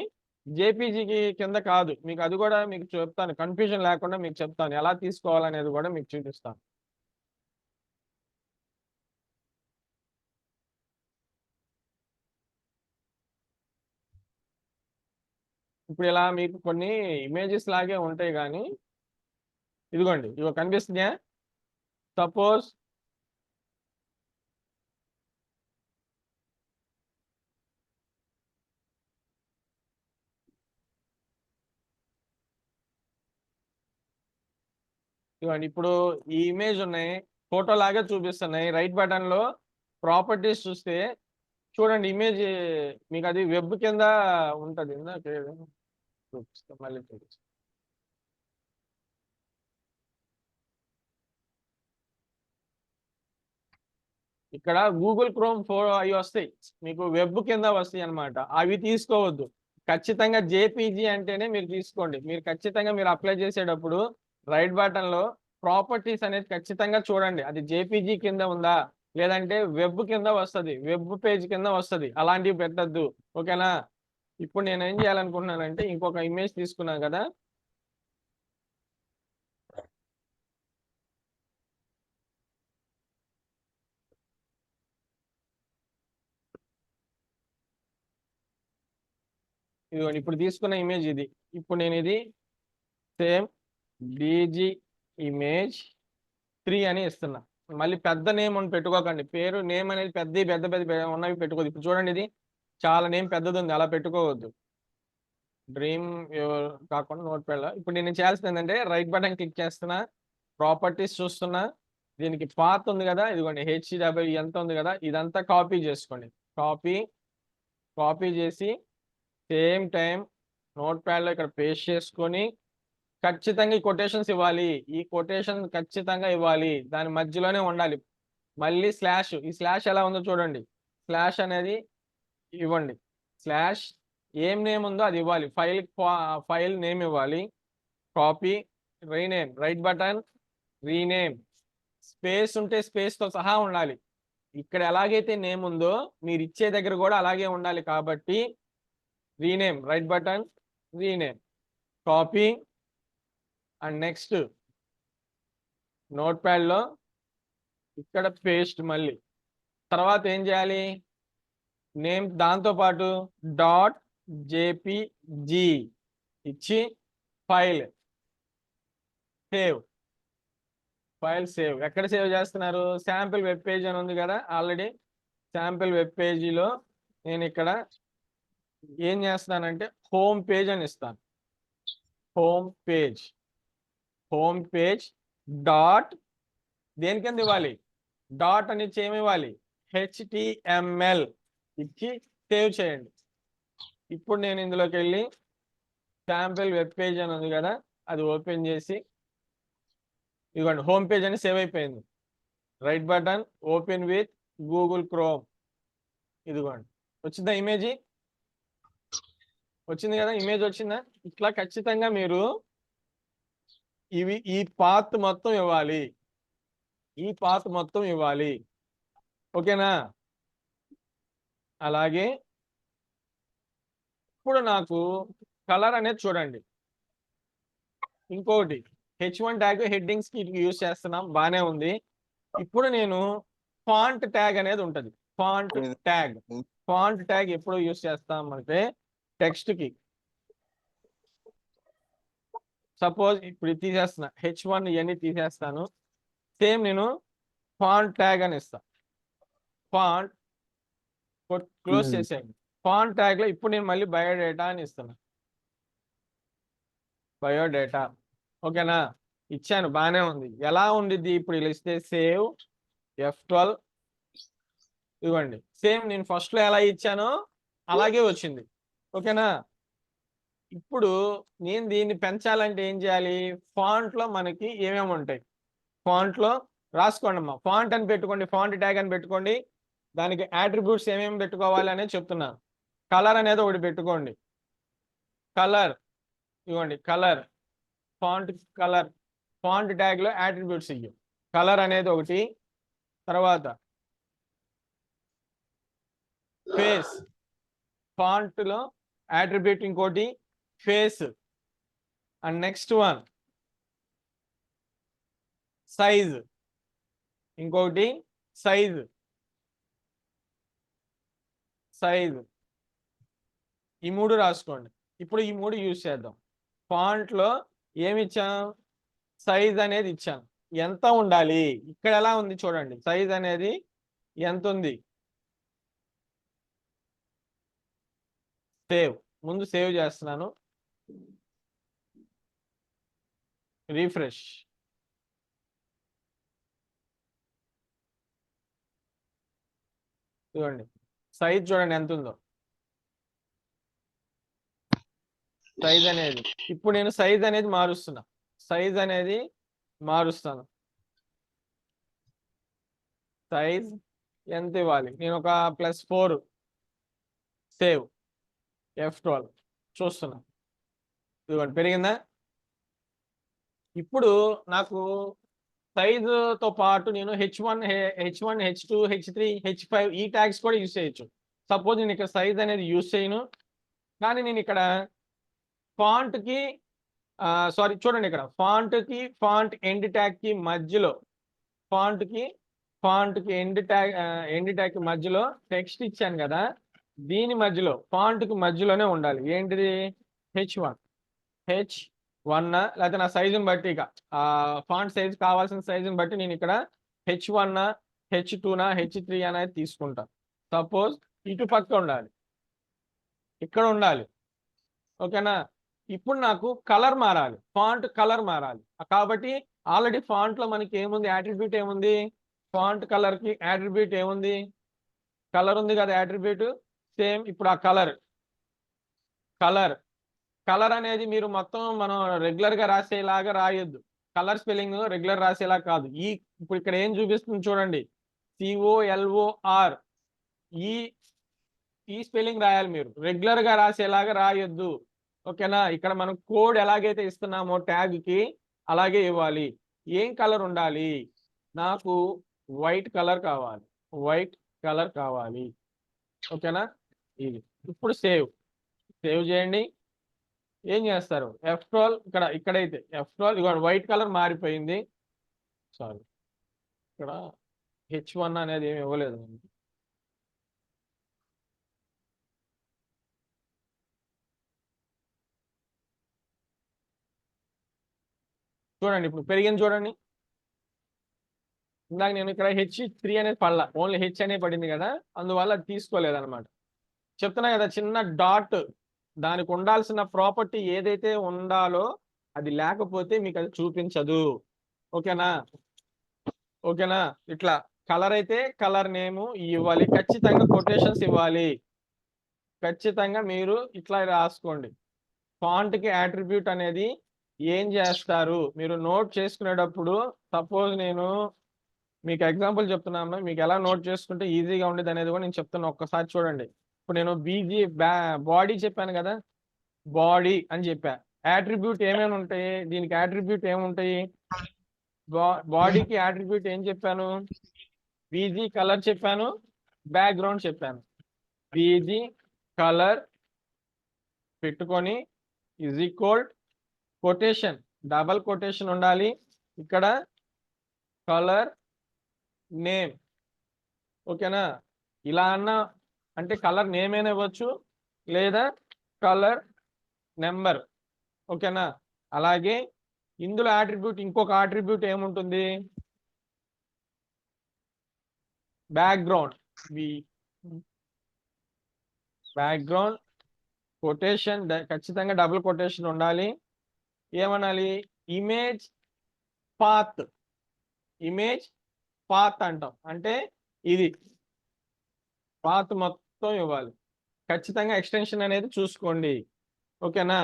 జేపీజీకి కింద కాదు. మీకు అది కూడా మీకు చెప్తాను, కన్ఫ్యూజన్ లేకుండా మీకు చెప్తాను, ఎలా తీసుకోవాలనేది కూడా మీకు చూపిస్తాను. ఇప్పుడు ఇలా మీకు కొన్ని ఇమేజెస్ లాగే ఉంటాయి కానీ ఇదిగోండి ఇవి కనిపిస్తున్నాయా, సపోజ్ ఇవ్వండి, ఇప్పుడు ఈ ఇమేజ్ ఉన్నాయి, ఫోటో లాగే చూపిస్తున్నాయి. రైట్ బటన్ లో ప్రాపర్టీస్ చూస్తే చూడండి ఇమేజ్ మీకు అది వెబ్ కింద ఉంటుంది. మళ్ళీ చూపిస్తా. ఇక్కడ గూగుల్ క్రోమ్ అవి వస్తాయి, మీకు వెబ్ కింద వస్తాయి అన్నమాట. అవి తీసుకోవద్దు, ఖచ్చితంగా జేపీజీ అంటేనే మీరు తీసుకోండి. మీరు ఖచ్చితంగా మీరు అప్లై చేసేటప్పుడు రైట్ బటన్ లో ప్రాపర్టీస్ అనేది ఖచ్చితంగా చూడండి, అది జేపీజీ కింద ఉందా లేదంటే వెబ్ కింద వస్తుంది, వెబ్ పేజ్ కింద వస్తుంది, అలాంటివి పెట్టద్దు. ఓకేనా, ఇప్పుడు నేను ఏం చేయాలనుకుంటున్నానంటే ఇంకొక ఇమేజ్ తీసుకున్నాను కదా, ఇదిగోండి ఇప్పుడు తీసుకున్న ఇమేజ్ ఇది. ఇప్పుడు నేను ఇది సేమ్ డీజీ ఇమేజ్ 3 అని ఇస్తున్నా. మళ్ళీ పెద్ద నేమ్ అని పెట్టుకోకండి, పేరు నేమ్ అనేది పెద్ద పెద్ద ఉన్నవి పెట్టుకోవద్దు. ఇప్పుడు చూడండి ఇది చాలా నేమ్ పెద్దది ఉంది, అలా పెట్టుకోవద్దు. డ్రీమ్ కాకుండా నోట్ ప్యాడ్. ఇప్పుడు నేను చేయాల్సింది ఏంటంటే రైట్ బటన్ క్లిక్ చేస్తున్నా, ప్రాపర్టీస్ చూస్తున్నా, దీనికి పాత్ ఉంది కదా, ఇదిగోండి HW ఎంత ఉంది కదా, ఇదంతా కాపీ చేసుకోండి. కాపీ చేసి సేమ్ టైం నోట్ ప్యాడ్ లో ఇక్కడ పేస్ట్ చేసుకొని ఖచ్చితంగా ఈ కొటేషన్స్ ఇవ్వాలి. ఈ కొటేషన్ ఖచ్చితంగా ఇవ్వాలి, దాని మధ్యలోనే ఉండాలి. మళ్ళీ స్లాష్, ఈ స్లాష్ ఎలా ఉందో చూడండి, స్లాష్ అనేది ఇవ్వండి. స్లాష్ ఏం నేమ్ ఉందో అది ఇవ్వాలి, ఫైల్ నేమ్ ఇవ్వాలి. Copy, rename, right button rename, space ఉంటే స్పేస్ తో సహా ఉండాలి. ఇక్కడ ఎలాగైతే నేమ్ ఉందో మీరు ఇచ్చే దగ్గర కూడా అలాగే ఉండాలి. కాబట్టి rename, right button rename, copy and next note pad లో ఇక్కడ పేస్ట్. మళ్ళీ తర్వాత ఏం చేయాలి, నేమ్ దాంతో పాటు .jpg ఇచ్చి ఫైల్ సేవ్. ఎక్కడ సేవ్ చేస్తున్నారు, శాంపిల్ వెబ్ పేజ్ అని ఉంది కదా, ఆల్రెడీ శాంపిల్ వెబ్ పేజీలో నేను ఇక్కడ ఏం చేస్తానంటే హోమ్ పేజ్ అని ఇస్తాను. హోమ్ పేజ్ డాట్ దేని కింద ఇవ్వాలి, డాట్ అని ఇచ్చి ఏమి ఇవ్వాలి, HTML ఇచ్చి సేవ్ చేయండి. ఇప్పుడు నేను ఇందులోకి వెళ్ళి శాంపిల్ వెబ్ పేజ్ అని ఉంది కదా, అది ఓపెన్ చేసి ఇదిగోండి హోమ్ పేజ్ అని సేవ్ అయిపోయింది. Right button open with Google chrome. ఇదిగోండి వచ్చిందా ఇమేజ్? వచ్చింది కదా, ఇమేజ్ వచ్చిందా? ఇట్లా ఖచ్చితంగా మీరు ఈ పాత్ మొత్తం ఇవ్వాలి, ఈ పాత్ మొత్తం ఇవ్వాలి. ఓకేనా? అలాగే ఇప్పుడు నాకు కలర్ అనేది చూడండి. ఇంకోటి H1 ట్యాగ్ హెడ్డింగ్స్ కి యూజ్ చేస్తున్నాం, బానే ఉంది. ఇప్పుడు నేను ఫాంట్ ట్యాగ్ అనేది ఉంటుంది. ఫాంట్ ట్యాగ్ ఎప్పుడు యూజ్ చేస్తాం అంటే టెక్స్ట్ కి. సపోజ్ ఇప్పుడు తీసేస్తున్నా, H1 ఇవన్నీ తీసేస్తాను. సేమ్ నేను ఫాంట్ ట్యాగ్ అని ఇస్తా. ఫాంట్ క్లోజ్ చేసేయండి. ఫాంట్ ట్యాగ్ లో ఇప్పుడు నేను మళ్ళీ బయోడేటా అని ఇస్తున్నా. బయోడేటా ఓకేనా? ఇచ్చాను, బానే ఉంది. ఎలా ఉండిద్ది ఇప్పుడు ఇలా ఇస్తే సేవ్ F12. ఇవ్వండి సేమ్ నేను ఫస్ట్ లో ఎలా ఇచ్చానో అలాగే వచ్చింది. ఓకేనా? ఇప్పుడు నేను దీన్ని పెంచాలంటే ఏం చేయాలి? ఫాంట్ లో మనకి ఏమేమి ఉంటాయి, ఫాంట్ లో రాసుకోండి అమ్మా. ఫాంట్ అని పెట్టుకోండి, ఫాంట్ ట్యాగ్ అని పెట్టుకోండి. దానికి అట్రిబ్యూట్స్ ఏమేమి పెట్టుకోవాలి అనేది చెప్తున్నాను. కలర్ అనేది ఒకటి పెట్టుకోండి. కలర్ ఇవ్వండి, colour font colour. Font tag లో అట్రిబ్యూట్స్ ఇవ్వు. కలర్ అనేది ఒకటి. తర్వాత ఫేస్, ఫాంట్ లో అట్రిబ్యూట్ ఇంకోటి face. And next one size, ఇంకోటి సైజ్. ఈ మూడు రాసుకోండి. ఇప్పుడు ఈ మూడు యూజ్ చేద్దాం. ఫాంట్ లో ఏమి ఇచ్చాం? సైజ్ అనేది ఇచ్చాం. ఎంత ఉండాలి? ఇక్కడ ఎలా ఉంది చూడండి, సైజ్ అనేది ఎంత ఉంది. సేవ్, ముందు సేవ్ చేస్తున్నాను. రీఫ్రెష్. చూడండి సైజ్ చూడండి ఎంత ఉందో. సైజ్ అనేది ఇప్పుడు నేను సైజ్ అనేది మారుస్తున్నా. సైజ్ అనేది మారుస్తాను. సైజ్ ఎంత ఇవ్వాలి? నేను ఒక +4. Save F12. చూస్తున్నా, ఇదిగోండి పెరిగిందా? ఇప్పుడు నాకు సైజుతో పాటు నేను H1, H2, H3, H5 ఈ ట్యాగ్స్ కూడా యూజ్ చేయొచ్చు. సపోజ్ నేను ఇక్కడ సైజ్ అనేది యూజ్ చేయను, కానీ నేను ఇక్కడ ఫాంట్ కి సారీ చూడండి, ఇక్కడ ఫాంట్ కి ఫాంట్ ఎండ్ ట్యాగ్ కి మధ్యలో, ఫాంట్ కి ఎండ్ ట్యాగ్ కి మధ్యలో టెక్స్ట్ ఇచ్చాను కదా, దీని మధ్యలో ఫాంట్ కి మధ్యలోనే ఉండాలి. ఏంటిది? H1 లేకపోతే నా సైజుని బట్టి, ఇక ఫాంట్ సైజ్ కావాల్సిన సైజుని బట్టి నేను ఇక్కడ H1, H2, H3 అనేది తీసుకుంటా. సపోజ్ ఇటు పక్క ఉండాలి, ఇక్కడ ఉండాలి. ఓకేనా? ఇప్పుడు నాకు కలర్ మారాలి, ఫాంట్ కలర్ మారాలి. కాబట్టి ఆల్రెడీ ఫాంట్ లో మనకి ఏముంది? అట్రిబ్యూట్ ఏముంది? ఫాంట్ కలర్ కి అట్రిబ్యూట్ ఏముంది? కలర్ ఉంది కదా అట్రిబ్యూట్. సేమ్ ఇప్పుడు ఆ కలర్ అనేది మీరు మొత్తం మనం రెగ్యులర్ గా రాసేలాగా రాయొద్దు. కలర్ స్పెల్లింగ్ రెగ్యులర్ రాసేలా కాదు. ఇప్పుడు ఇక్కడ ఏం చూపిస్తుంది చూడండి, COLOR. ఈ స్పెల్లింగ్ రాయాలి మీరు, రెగ్యులర్ గా రాసేలాగా రాయొద్దు. ఓకేనా? ఇక్కడ మనం కోడ్ ఎలాగైతే ఇస్తున్నామో ట్యాగ్ కి అలాగే ఇవ్వాలి. ఏం కలర్ ఉండాలి? నాకు వైట్ కలర్ కావాలి. ఓకేనా? ఇది ఇప్పుడు సేవ్ చేయండి. ఏం చేస్తారు? F12 ఇక్కడైతే F12 ఇవ్వండి, వైట్ కలర్ మారిపోయింది. సారీ, ఇక్కడ H1 అనేది ఏమి ఇవ్వలేదు. చూడండి ఇప్పుడు పెరిగింది చూడండి. ఇందాక నేను ఇక్కడ H3 అనేది పడలా, ఓన్లీ H అనే పడింది కదా, అందువల్ల అది తీసుకోలేదు అనమాట. చెప్తున్నా కదా, చిన్న డాట్, దానికి ఉండాల్సిన ప్రాపర్టీ ఏదైతే ఉండాలో అది లేకపోతే మీకు అది చూపించదు. ఓకేనా? ఇట్లా కలర్ అయితే కలర్ నేమ్ ఇవ్వాలి, ఖచ్చితంగా కొటేషన్స్ ఇవ్వాలి. ఖచ్చితంగా మీరు ఇట్లా రాసుకోండి. ఫాంట్ కి అట్రిబ్యూట్ అనేది ఏం చేస్తారు? మీరు నోట్ చేసుకునేటప్పుడు సపోజ్ నేను మీకు ఎగ్జాంపుల్ చెప్తున్నాను. మీకు ఎలా నోట్ చేసుకుంటే ఈజీగా ఉండేది అనేది కూడా నేను చెప్తున్నా. ఒక్కసారి చూడండి. ఇప్పుడు నేను బాడీ చెప్పాను కదా, బాడీ అని చెప్పా. యాట్రిబ్యూట్ ఏమేమి ఉంటాయి? దీనికి యాట్రిబ్యూట్ ఏముంటాయి? బాడీకి యాట్రిబ్యూట్ ఏం చెప్పాను? బీజీ కలర్ చెప్పాను, బ్యాక్గ్రౌండ్ చెప్పాను. బీజీ కలర్ పెట్టుకొని is equal quotation, double quotation ఉండాలి ఇక్కడ, కలర్ నేమ్. ఓకేనా? ఇలా అన్న అంటే కలర్ నేమ్ అయినా ఇవ్వచ్చు లేదా కలర్ నెంబర్. ఓకేనా? అలాగే ఇందులో ఆట్రిబ్యూట్, ఇంకొక ఆట్రిబ్యూట్ ఏముంటుంది? బ్యాక్గ్రౌండ్. బ్యాక్గ్రౌండ్ కొటేషన్ ఖచ్చితంగా డబుల్ కొటేషన్ ఉండాలి. ఏమనాలి? Image path. ఇమేజ్ పాత్ అంటాం, అంటే ఇది పాత్ మొత్తం ఇవ్వాలి. ఖచ్చితంగా ఎక్స్టెన్షన్ అనేది చూసుకోండి. ఓకేనా?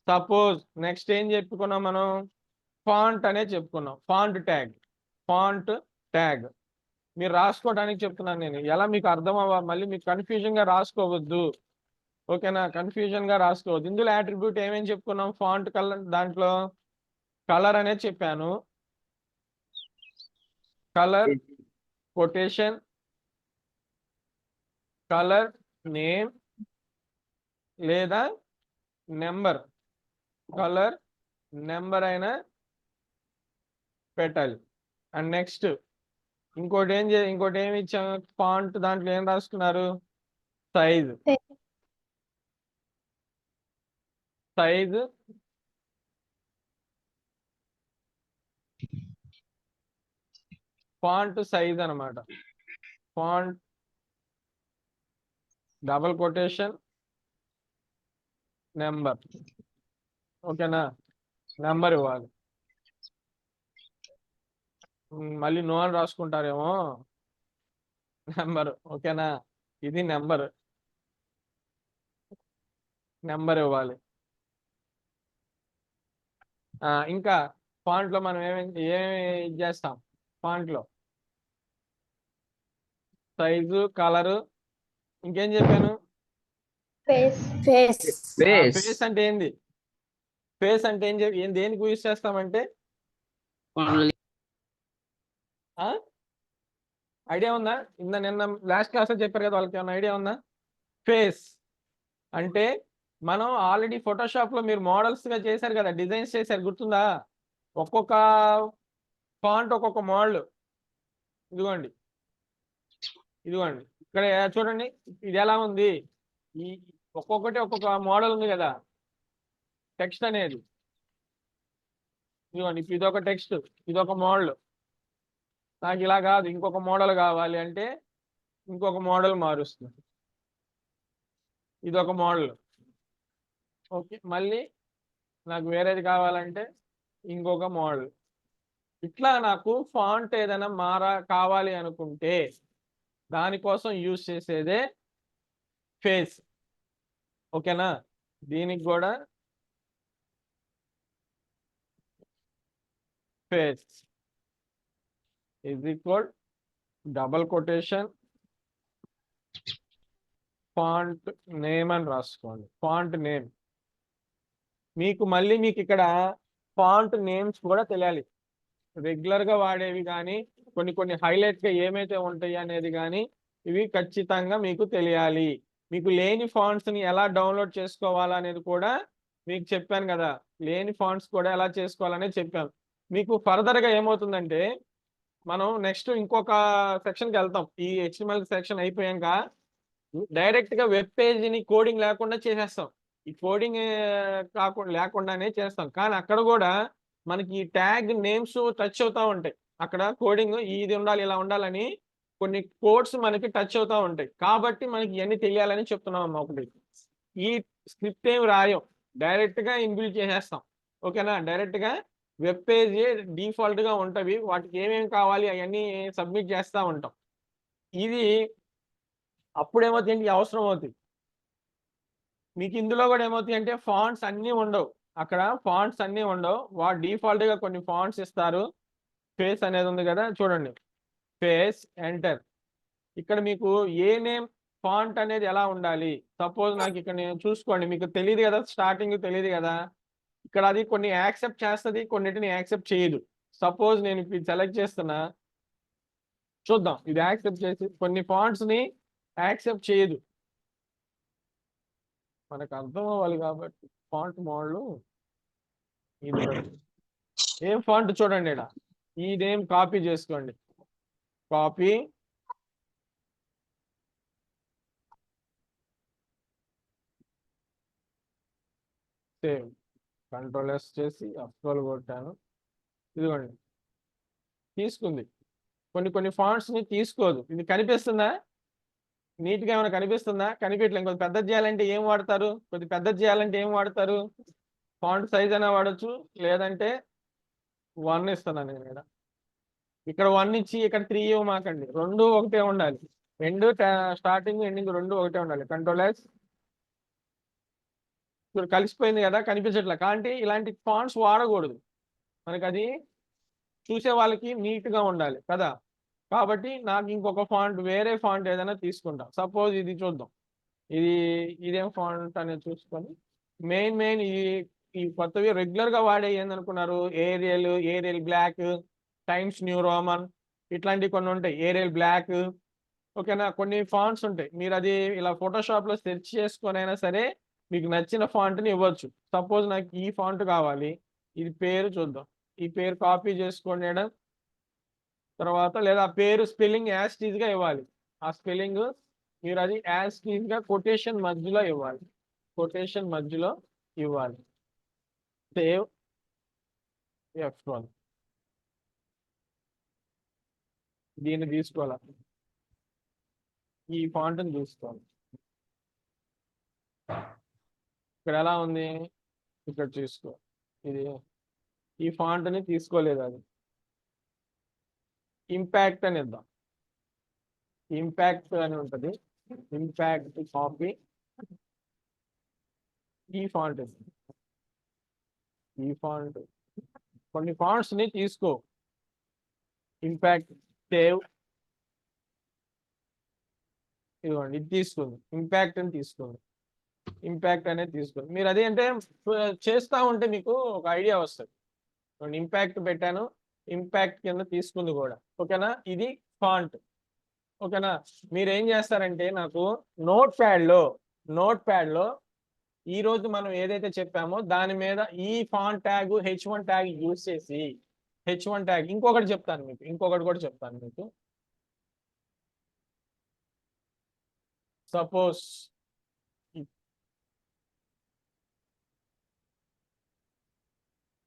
సపోజ్ నెక్స్ట్ ఏం చెప్పుకున్నాం మనం? ఫాంట్ అనేది చెప్పుకున్నాం. Font tag. ఫాంట్ ట్యాగ్ మీరు రాసుకోవడానికి చెప్తున్నాను నేను, ఎలా మీకు అర్థం అవ్వాలి, మళ్ళీ మీకు కన్ఫ్యూజన్ గా రాసుకోవద్దు. ఓకేనా? కన్ఫ్యూజన్ గా రాసుకోవద్దు. ఇందులో యాట్రిబ్యూట్ ఏమేమి చెప్పుకున్నాం? ఫాంట్ కలర్, దాంట్లో కలర్ అనేది చెప్పాను, కలర్ కొటేషన్, కలర్ నేమ్ లేదా నెంబర్. కలర్ నెంబర్ అయినా పెట్టాలి. అండ్ నెక్స్ట్ ఇంకోటి ఏమి ఇచ్చాము? ఫాంట్ దాంట్లో ఏం రాసుకున్నారు? సైజ్. సైజ్ ఫాంట్ సైజ్ అన్నమాట. Font double quotation number. ఓకేనా? నెంబర్ ఇవ్వాలి. మళ్ళీ నో అని రాసుకుంటారేమో, నెంబర్. ఓకేనా? ఇది నెంబర్, నెంబర్ ఇవ్వాలి. ఇంకా ఫాంట్ లో మనం ఏమి చేస్తాం? ఫాంట్ లో సైజు, కలరు, ఇంకేం చెప్పాను? ఫేస్ అంటే ఏంది? ఫేస్ అంటే ఏం దేనికి యూజ్ చేస్తామంటే, ఐడియా ఉందా? నిన్న లాస్ట్ క్లాస్ లో చెప్పారు కదా, వాళ్ళకి ఏమన్నా ఐడియా ఉందా? ఫేస్ అంటే మనం ఆల్రెడీ ఫోటోషాప్ లో మీరు మోడల్స్ గా చేశారు కదా, డిజైన్స్ చేశారు, గుర్తుందా? ఒక్కొక్క ఫాంట్ ఒక్కొక్క మోడల్. ఇదిగోండి, ఇదిగోండి ఇక్కడ చూడండి, ఇది ఎలా ఉంది? ఈ ఒక్కొక్కటి ఒక్కొక్క మోడల్ ఉంది కదా టెక్స్ట్ అనేది. ఇదిగోండి, ఇదొక టెక్స్ట్, ఇదొక మోడల్. నాకు ఇలా కాదు, ఇంకొక మోడల్ కావాలి అంటే ఇంకొక మోడల్ మారుస్తుంది. ఇదొక మోడల్. ఓకే, మళ్ళీ నాకు వేరేది కావాలంటే ఇంకొక మోడల్. ఇట్లా నాకు ఫాంట్ ఏదైనా కావాలి అనుకుంటే దానికోసం యూజ్ చేసేదే ఫేస్. ఓకేనా? దీనికి కూడా face is equal double quotation font name అని రాసుకోండి. Font name. మీకు ఇక్కడ ఫాంట్ నేమ్స్ కూడా తెలియాలి. రెగ్యులర్ గా వాడేవి కానీ కొన్ని హైలైట్ గా ఏమైతే ఉంటాయి అనేది కానీ ఇవి ఖచ్చితంగా మీకు తెలియాలి. మీకు లేని ఫాంట్స్ ని ఎలా డౌన్లోడ్ చేసుకోవాలనేది కూడా మీకు చెప్పాను కదా. లేని ఫాంట్స్ కూడా ఎలా చేసుకోవాలనేది చెప్పాను. మీకు ఫర్దర్ గా ఏమవుతుందంటే, మనం నెక్స్ట్ ఇంకొక సెక్షన్కి వెళ్తాం. ఈ HTML సెక్షన్ అయిపోయాక డైరెక్ట్ గా వెబ్ పేజీని కోడింగ్ లేకుండా చేసేస్తాం. ఈ కోడింగ్ లేకుండానే చేస్తాం. కానీ అక్కడ కూడా మనకి ట్యాగ్ నేమ్స్ టచ్ అవుతా ఉంటాయి. అక్కడ కోడింగ్ ఇది ఉండాలి, ఇలా ఉండాలని కొన్ని కోడ్స్ మనకి టచ్ అవుతా ఉంటాయి. కాబట్టి మనకి ఇవన్నీ తెలియాలని చెప్తున్నాం అమ్మా. ఒకటి, ఈ స్క్రిప్ట్ ఏమి రాయం, డైరెక్ట్ గా ఇన్బిల్డ్ చేసేస్తాం. ఓకేనా? డైరెక్ట్ గా వెబ్ పేజీ డిఫాల్ట్ గా ఉంటవి, వాటికి ఏమేమి కావాలి అవన్నీ సబ్మిట్ చేస్తూ ఉంటాం. ఇది అప్పుడేమవుతాయి అంటే అవసరం అవుతాయి. మీకు ఇందులో కూడా ఏమవుతాయి అంటే ఫాంట్స్ అన్నీ ఉండవు. అక్కడ ఫాంట్స్ అన్నీ ఉండవు. వాడు డిఫాల్ట్గా కొన్ని ఫాంట్స్ ఇస్తారు. ఫేస్ అనేది ఉంది కదా, చూడండి. Face enter. ఇక్కడ మీకు ఏ నేమ్ ఫాంట్ అనేది ఎలా ఉండాలి. సపోజ్ నాకు ఇక్కడ నేను చూసుకోండి, మీకు తెలియదు కదా, స్టార్టింగ్ తెలియదు కదా. ఇక్కడ అది కొన్ని యాక్సెప్ట్ చేస్తుంది, కొన్నిటిని యాక్సెప్ట్ చేయదు. సపోజ్ నేను ఇప్పుడు సెలెక్ట్ చేస్తున్నా, చూద్దాం. ఇది యాక్సెప్ట్ చేసి కొన్ని ఫాంట్స్ ని యాక్సెప్ట్ చేయదు. మనకు అర్థం అవ్వాలి కాబట్టి ఫాంట్ మోడల్ ఇది. ఏం ఫాంట్ చూడండి, ఇక్కడ ఈ నేమ్ కాపీ చేసుకోండి. కాపీ, సేవ్, కంట్రోల్ ఎస్ చేసి అప్రోల్ కొట్టాను. ఇదిగోండి, తీసుకుంది. కొన్ని ఫాంట్స్ ని తీసుకోదు. ఇది కనిపిస్తుందా? నీట్ గా ఏమైనా కనిపిస్తుందా? కనిపించలేదు. కొంచెం పెద్దది చేయాలంటే ఏం వాడతారు? కొద్ది పెద్దది చేయాలంటే ఏం వాడతారు? ఫాంట్ సైజ్ అయినా వాడచ్చు, లేదంటే 1 ఇస్తున్నాను నేను ఇక్కడ. ఇక్కడ 1 ఇచ్చి ఇక్కడ 3 ఇవ్వమాకండి. రెండు ఒకటే ఉండాలి. రెండు స్టార్టింగ్ ఎండింగ్ రెండు ఒకటే ఉండాలి. Control yes. ఇప్పుడు కలిసిపోయింది కదా, కనిపించట్లే. కాబట్టి ఇలాంటి ఫాంట్స్ వాడకూడదు. మనకి అది చూసే వాళ్ళకి నీట్ గా ఉండాలి కదా. కాబట్టి నాకు ఇంకొక ఫాంట్, వేరే ఫాంట్ ఏదైనా తీసుకుంటా. సపోజ్ ఇది చూద్దాం. ఇదేం ఫాంట్ అనేది చూసుకొని మెయిన్ ఈ కొత్తవి రెగ్యులర్ గా వాడే ఏందనుకున్నారు, Arial black, Times New Roman, ఇట్లాంటివి కొన్ని ఉంటాయి. ఏరియల్ బ్లాక్, ఓకేనా. కొన్ని ఫాంట్స్ ఉంటాయి. మీరు అది ఇలా ఫోటోషాప్ లో సెర్చ్ చేసుకొని అయినా సరే మీకు నచ్చిన ఫాంట్ ని ఇవ్వచ్చు. సపోజ్ నాకు ఈ ఫాంట్ కావాలి, ఇది పేరు చూద్దాం. ఈ పేరు కాపీ చేసుకోండి. తర్వాత లేదా ఆ పేరు స్పెల్లింగ్ యాజ్ టీజ్ గా ఇవ్వాలి. ఆ స్పెల్లింగ్ మీరు అది యాజ్ టీజ్ గా కొటేషన్ మధ్యలో ఇవ్వాలి. కొటేషన్ మధ్యలో ఇవ్వాలి. Save F1. దీన్ని తీసుకోవాలి, ఈ ఫాంట్ ని తీసుకోవాలి. ఇక్కడ ఎలా ఉంది, ఇక్కడ చూసుకో. ఇది ఈ ఫాంట్ ని తీసుకోలేదు. అది ఇంపాక్ట్ అని ఇద్దాం. ఇంపాక్ట్ అని ఉంటుంది. ఇంపాక్ట్ కాపీ, ఈ ఫాంట్. ఈ ఫాంట్ కొన్ని ఫాంట్స్ ని తీసుకో. Impact, save. ఇదిగోండి, ఇది తీసుకోండి. ఇంపాక్ట్ అని తీసుకోండి. ఇంపాక్ట్ అనేది తీసుకోండి. మీరు అదే అంటే చేస్తా ఉంటే మీకు ఒక ఐడియా వస్తుంది. ఇంపాక్ట్ పెట్టాను, ఇంపాక్ట్ కింద తీసుకుంది కూడా, ఓకేనా. ఇది ఫాంట్, ఓకేనా. మీరు ఏం చేస్తారంటే నాకు నోట్ ప్యాడ్ లో ఈ రోజు మనం ఏదైతే చెప్పామో దాని మీద ఈ font tag H1 tag use చేసి, H1 ట్యాగ్ ఇంకొకటి చెప్తాను మీకు, కూడా చెప్తాను మీకు. సపోజ్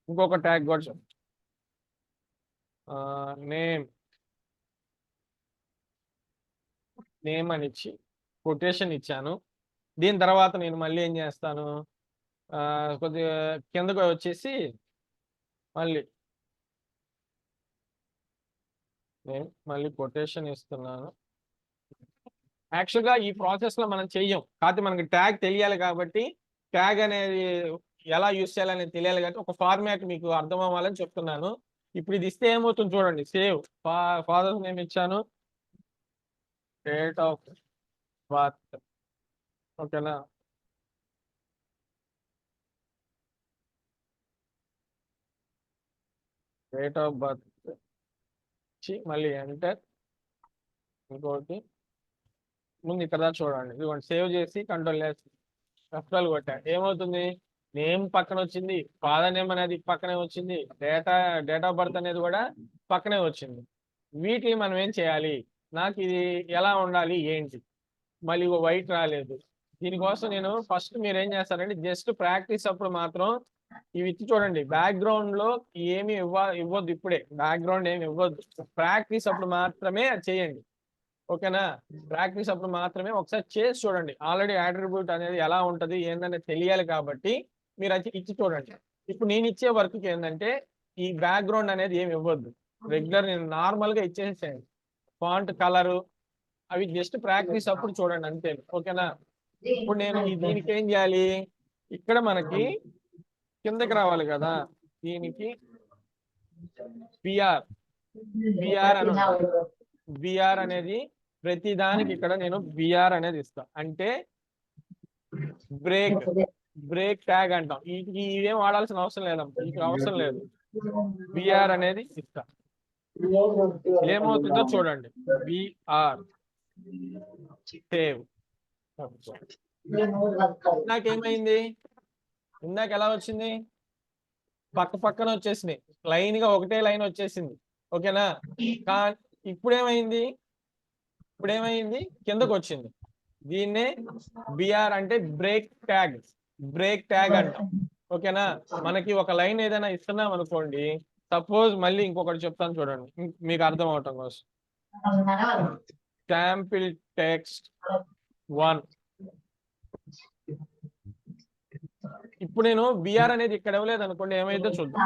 ఇంకొక ట్యాగ్ కూడా చెప్తాను. నేమ్ అని ఇచ్చి కొటేషన్ ఇచ్చాను. దీని తర్వాత నేను మళ్ళీ ఏం చేస్తాను, కొద్దిగా కిందకు వచ్చేసి మళ్ళీ కొటేషన్ ఇస్తున్నాను. యాక్చువల్గా ఈ ప్రాసెస్ లో మనం చెయ్యం, కాకపోతే మనకి ట్యాగ్ తెలియాలి కాబట్టి, ట్యాగ్ అనేది ఎలా యూజ్ చేయాలనేది తెలియాలి కాబట్టి ఒక ఫార్మాట్ మీకు అర్థం అవ్వాలని చెప్తున్నాను. ఇప్పుడు ఇది ఇస్తే ఏమవుతుంది చూడండి. సేవ్, ఫాదర్స్ నేమ్ ఇచ్చాను, డేట్ ఆఫ్ బర్త్, ఓకేనా. డేట్ ఆఫ్ బర్త్ మళ్ళీ ఎంటర్. ఇంకోటి ముందు ఇక్కడ చూడండి. ఇదిగోండి, సేవ్ చేసి కంట్రోల్ F12 కొట్టా. ఏమవుతుంది, నేమ్ పక్కన వచ్చింది, ఫాదర్ నేమ్ అనేది పక్కనే వచ్చింది, డేట్ ఆఫ్ బర్త్ అనేది కూడా పక్కనే వచ్చింది. వీటిని మనం ఏం చేయాలి, నాకు ఇది ఎలా ఉండాలి ఏంటి, మళ్ళీ వైట్ రాలేదు. దీనికోసం నేను ఫస్ట్ మీరు ఏం చేస్తారంటే జస్ట్ ప్రాక్టీస్ అప్పుడు మాత్రం ఇవి ఇచ్చి చూడండి. బ్యాక్గ్రౌండ్ లో ఏమి ఇవ్వద్దు, ఇప్పుడే బ్యాక్గ్రౌండ్ ఏమి ఇవ్వద్దు. ప్రాక్టీస్ అప్పుడు మాత్రమే చేయండి, ఓకేనా. ప్రాక్టీస్ అప్పుడు మాత్రమే ఒకసారి చేసి చూడండి. ఆల్రెడీ అట్రిబ్యూట్ అనేది ఎలా ఉంటది ఏంటనేది తెలియాలి కాబట్టి మీరు అది ఇచ్చి చూడండి. ఇప్పుడు నేను ఇచ్చే వర్క్కి ఏంటంటే ఈ బ్యాక్గ్రౌండ్ అనేది ఏమి ఇవ్వద్దు. రెగ్యులర్ నేను నార్మల్ గా ఇచ్చేసేయండి. ఫాంట్ కలరు అవి జస్ట్ ప్రాక్టీస్ అప్పుడు చూడండి అంతే, ఓకేనా. ఇప్పుడు నేను దీనికి ఏం చేయాలి, ఇక్కడ మనకి కిందకి రావాలి కదా, దీనికి బిఆర్ బిఆర్ అని ఉంటుంది. బిఆర్ అనేది ప్రతి దానికి ఇక్కడ నేను బిఆర్ అనేది ఇస్తా, అంటే బ్రేక్ బ్రేక్ ట్యాగ్ అంటాం. ఇవేం వాడాల్సిన అవసరం లేదమ్మా, ఇది అవసరం లేదు. బిఆర్ అనేది ఇస్తా. ఏమవుతుందో చూడండి, బిఆర్ సేవ్. నాకేమైంది, ఇందాక ఎలా వచ్చింది, పక్క పక్కన వచ్చేసినాయి, లైన్ గా ఒకటే లైన్ వచ్చేసింది. ఓకేనా, ఇప్పుడేమైంది కిందకు వచ్చింది. దీన్నే బిఆర్ అంటే బ్రేక్ ట్యాగ్ అంటాం. ఓకేనా, మనకి ఒక లైన్ ఏదైనా ఇస్తున్నాం అనుకోండి, సపోజ్ మళ్ళీ ఇంకొకటి చెప్తాను చూడండి మీకు అర్థం అవటం కోసం. Sample text 1. ఇప్పుడు నేను బిఆర్ అనేది ఇక్కడ ఇవ్వలేదు అనుకోండి, ఏమైతే చూద్దాం.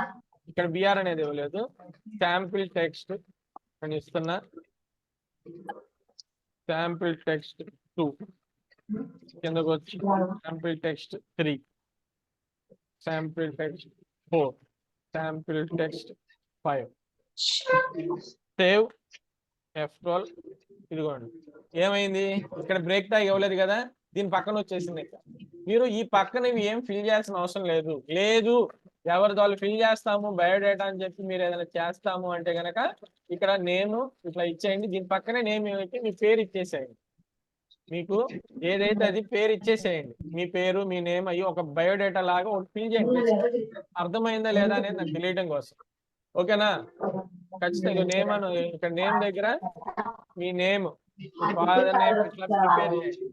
ఇక్కడ బిఆర్ అనేది ఇవ్వలేదు, శాంపిల్ టెక్స్ట్ అని ఇస్తున్నా. శాంపిల్ టెక్స్ట్ 2 కిందకు వచ్చి sample text 3, sample text 4, sample text 5. Save F12. ఇదిగోండి, ఏమైంది, ఇక్కడ బ్రేక్ ట్యాగ్ ఇవ్వలేదు కదా, దీని పక్కన వచ్చేసింది. మీరు ఈ పక్కన ఇవి ఏం ఫిల్ చేయాల్సిన అవసరం లేదు. ఎవరి వాళ్ళు ఫిల్ చేస్తాము బయోడేటా అని చెప్పి మీరు ఏదైనా చేస్తాము అంటే గనక ఇక్కడ నేమ్ ఇట్లా ఇచ్చేయండి, దీని పక్కనే నేమ్ ఏమైతే మీ పేరు ఇచ్చేసేయండి. మీకు ఏదైతే అది పేరు ఇచ్చేసేయండి, మీ పేరు మీ నేమ్ అయ్యి ఒక బయోడేటా లాగా ఒకటి ఫిల్ చేయండి. అర్థమైందా లేదా అనేది నాకు తెలియడం కోసం. ఓకేనా, ఖచ్చితంగా నేమ్ అని ఇక్కడ నేమ్ దగ్గర మీ నేమ్, ఫాదర్ నేమ్ ఇట్లా ప్రిపేర్ చేయండి.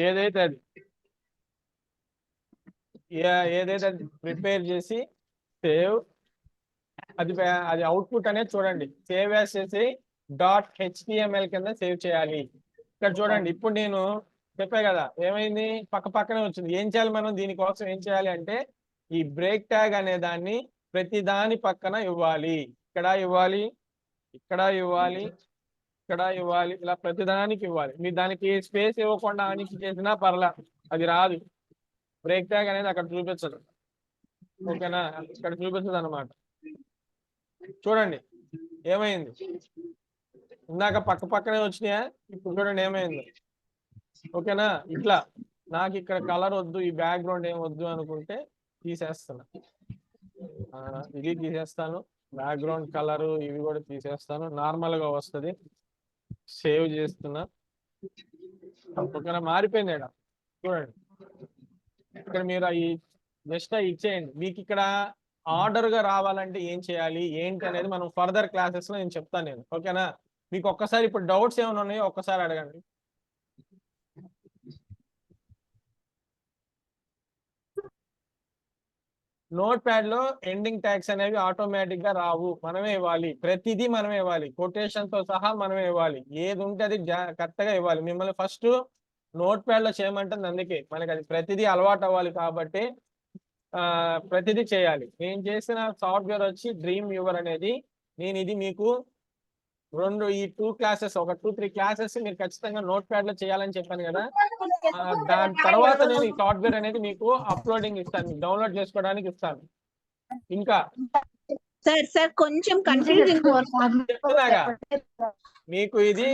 ఏదైతే అది ప్రిపేర్ చేసి సేవ్. అది అవుట్పుట్ అనేది చూడండి, సేవ్ చేసి .html కింద సేవ్ చేయాలి. ఇక్కడ చూడండి, ఇప్పుడు నేను చెప్పా కదా ఏమైంది, పక్క పక్కనే వచ్చింది. ఏం చేయాలి మనం దీనికోసం, ఏం చేయాలి అంటే ఈ బ్రేక్ ట్యాగ్ అనే దాన్ని ప్రతి దాని పక్కన ఇవ్వాలి. ఇక్కడ ఇవ్వాలి, ఇక్కడ ఇవ్వాలి, ఇక్కడ ఇవ్వాలి, ఇలా ప్రతిదానికి ఇవ్వాలి. మీరు దానికి స్పేస్ ఇవ్వకుండా ఆనికి చేసినా పర్లా, అది రాదు. బ్రేక్ ట్యాగ్ అనేది అక్కడ చూపించదు. ఓకేనా, ఇక్కడ చూపించదు అనమాట. చూడండి ఏమైంది, ఇందాక పక్క పక్కనే వచ్చినాయా, ఇప్పుడు చూడండి ఏమైంది. ఓకేనా, ఇట్లా నాకు ఇక్కడ కలర్ వద్దు, ఈ బ్యాక్గ్రౌండ్ ఏం వద్దు అనుకుంటే తీసేస్తున్నా. ఇది తీసేస్తాను, బ్యాక్గ్రౌండ్ కలరు ఇవి కూడా తీసేస్తాను, నార్మల్ గా వస్తుంది. సేవ్ చేస్తున్నా. ఓకేనా, మారిపోయింది ఇక్కడ చూడండి. ఇక్కడ మీరు అవి జస్ట్ ఇచ్చేయండి. మీకు ఇక్కడ ఆర్డర్ గా రావాలంటే ఏం చేయాలి ఏంటి అనేది మనం ఫర్దర్ క్లాసెస్ లో నేను చెప్తాను నేను. ఓకేనా, మీకు ఒక్కసారి ఇప్పుడు డౌట్స్ ఏమైనా ఉన్నాయో ఒక్కసారి అడగండి. నోట్ ప్యాడ్ లో ఎండింగ్ ట్యాగ్స్ అనేవి ఆటోమేటిక్ గా రావు, మనమే ఇవ్వాలి. ప్రతిదీ మనమే ఇవ్వాలి, కొటేషన్ తో సహా మనమే ఇవ్వాలి. ఏది ఉంటే అది కరెక్ట్ గా ఇవ్వాలి. మిమ్మల్ని ఫస్ట్ నోట్ ప్యాడ్ లో చేయమంటుంది, అందుకే మనకి అది ప్రతిదీ అలవాటు అవ్వాలి కాబట్టి ప్రతిదీ చేయాలి. నేను చేసిన సాఫ్ట్వేర్ వచ్చి డ్రీమ్ వ్యూవర్ అనేది. నేను ఇది మీకు ఈ 2 క్లాసెస్, ఒక 2-3 క్లాసెస్ మీరు ఖచ్చితంగా నోట్ ప్యాడ్ లో చేయాలని చెప్పాను కదా. దాని తర్వాత నేను ఈ సాఫ్ట్వేర్ అనేది మీకు అప్లోడింగ్ ఇస్తాను, డౌన్లోడ్ చేసుకోవడానికి ఇస్తాను. ఇంకా సార్ కొంచెం కన్ఫ్యూజింగ్ చెప్తున్నాగా మీకు ఇది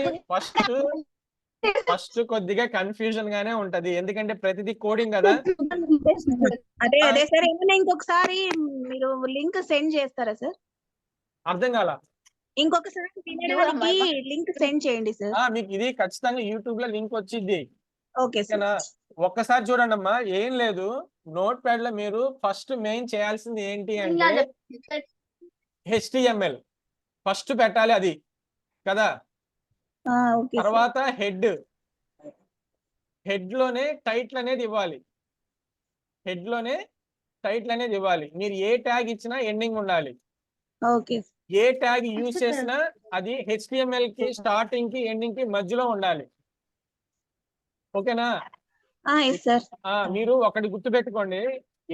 ఫస్ట్ కొద్దిగా కన్ఫ్యూజన్ గానే ఉంటది, ఎందుకంటే ప్రతిదీ కోడింగ్ కదా. అదే సార్, ఏమైనా ఇంకొకసారి మీరు లింక్ సెండ్ చేస్తారా సార్? అర్థం కాల, ఇంకొకసారి వినడానికి లింక్ సెండ్ చేయండి సార్. మీకు ఇది ఖచ్చితంగా యూట్యూబ్ లో లింక్ వచ్చింది. ఓకే సార్, ఒక్కసారి చూడండి అమ్మా. ఏం లేదు, నోట్ ప్యాడ్ లో మీరు ఫస్ట్ మెయిన్ చేయాల్సింది ఏంటి అంటే HTML ఫస్ట్ పెట్టాలి, అది కదా. తర్వాత హెడ్ లోనే టైటిల్ అనేది ఇవ్వాలి, మీరు ఏ ట్యాగ్ ఇచ్చినా ఎండింగ్ ఉండాలి. ఏ ట్యాగ్ యూజ్ చేసినా అది HTML కి స్టార్టింగ్ కి ఎండింగ్ కి మధ్యలో ఉండాలి. ఓకేనా, మీరు ఒకటి గుర్తు పెట్టుకోండి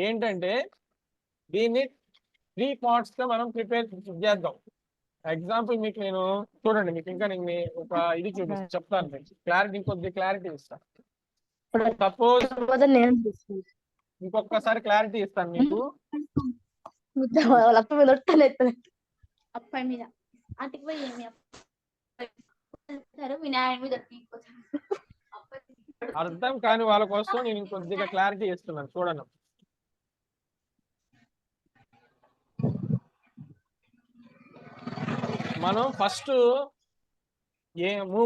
ఏంటంటే దీన్ని 3 పార్ట్స్ గా మనం ప్రిపేర్ చేద్దాం. ఎగ్జాంపుల్ మీకు నేను చూడండి, మీకు ఇంకా నేను ఒక ఇది చెప్తాను, క్లారిటీ కొద్ది క్లారిటీ ఇస్తాను. సపోజ్ నేను తీసుకుంటా. ఇంకొకసారి క్లారిటీ ఇస్తాను మీకు. వాళ్ళ అప్ప మీద ఒట్టలేదు. అబ్బాయి మీద అటుకు పోయి ఏమి మీ నాయన మీద అర్థం కాని వాళ్ళ కోసం నేను కొద్దిగా క్లారిటీ ఇస్తున్నాను చూడండి. మనం ఫస్ట్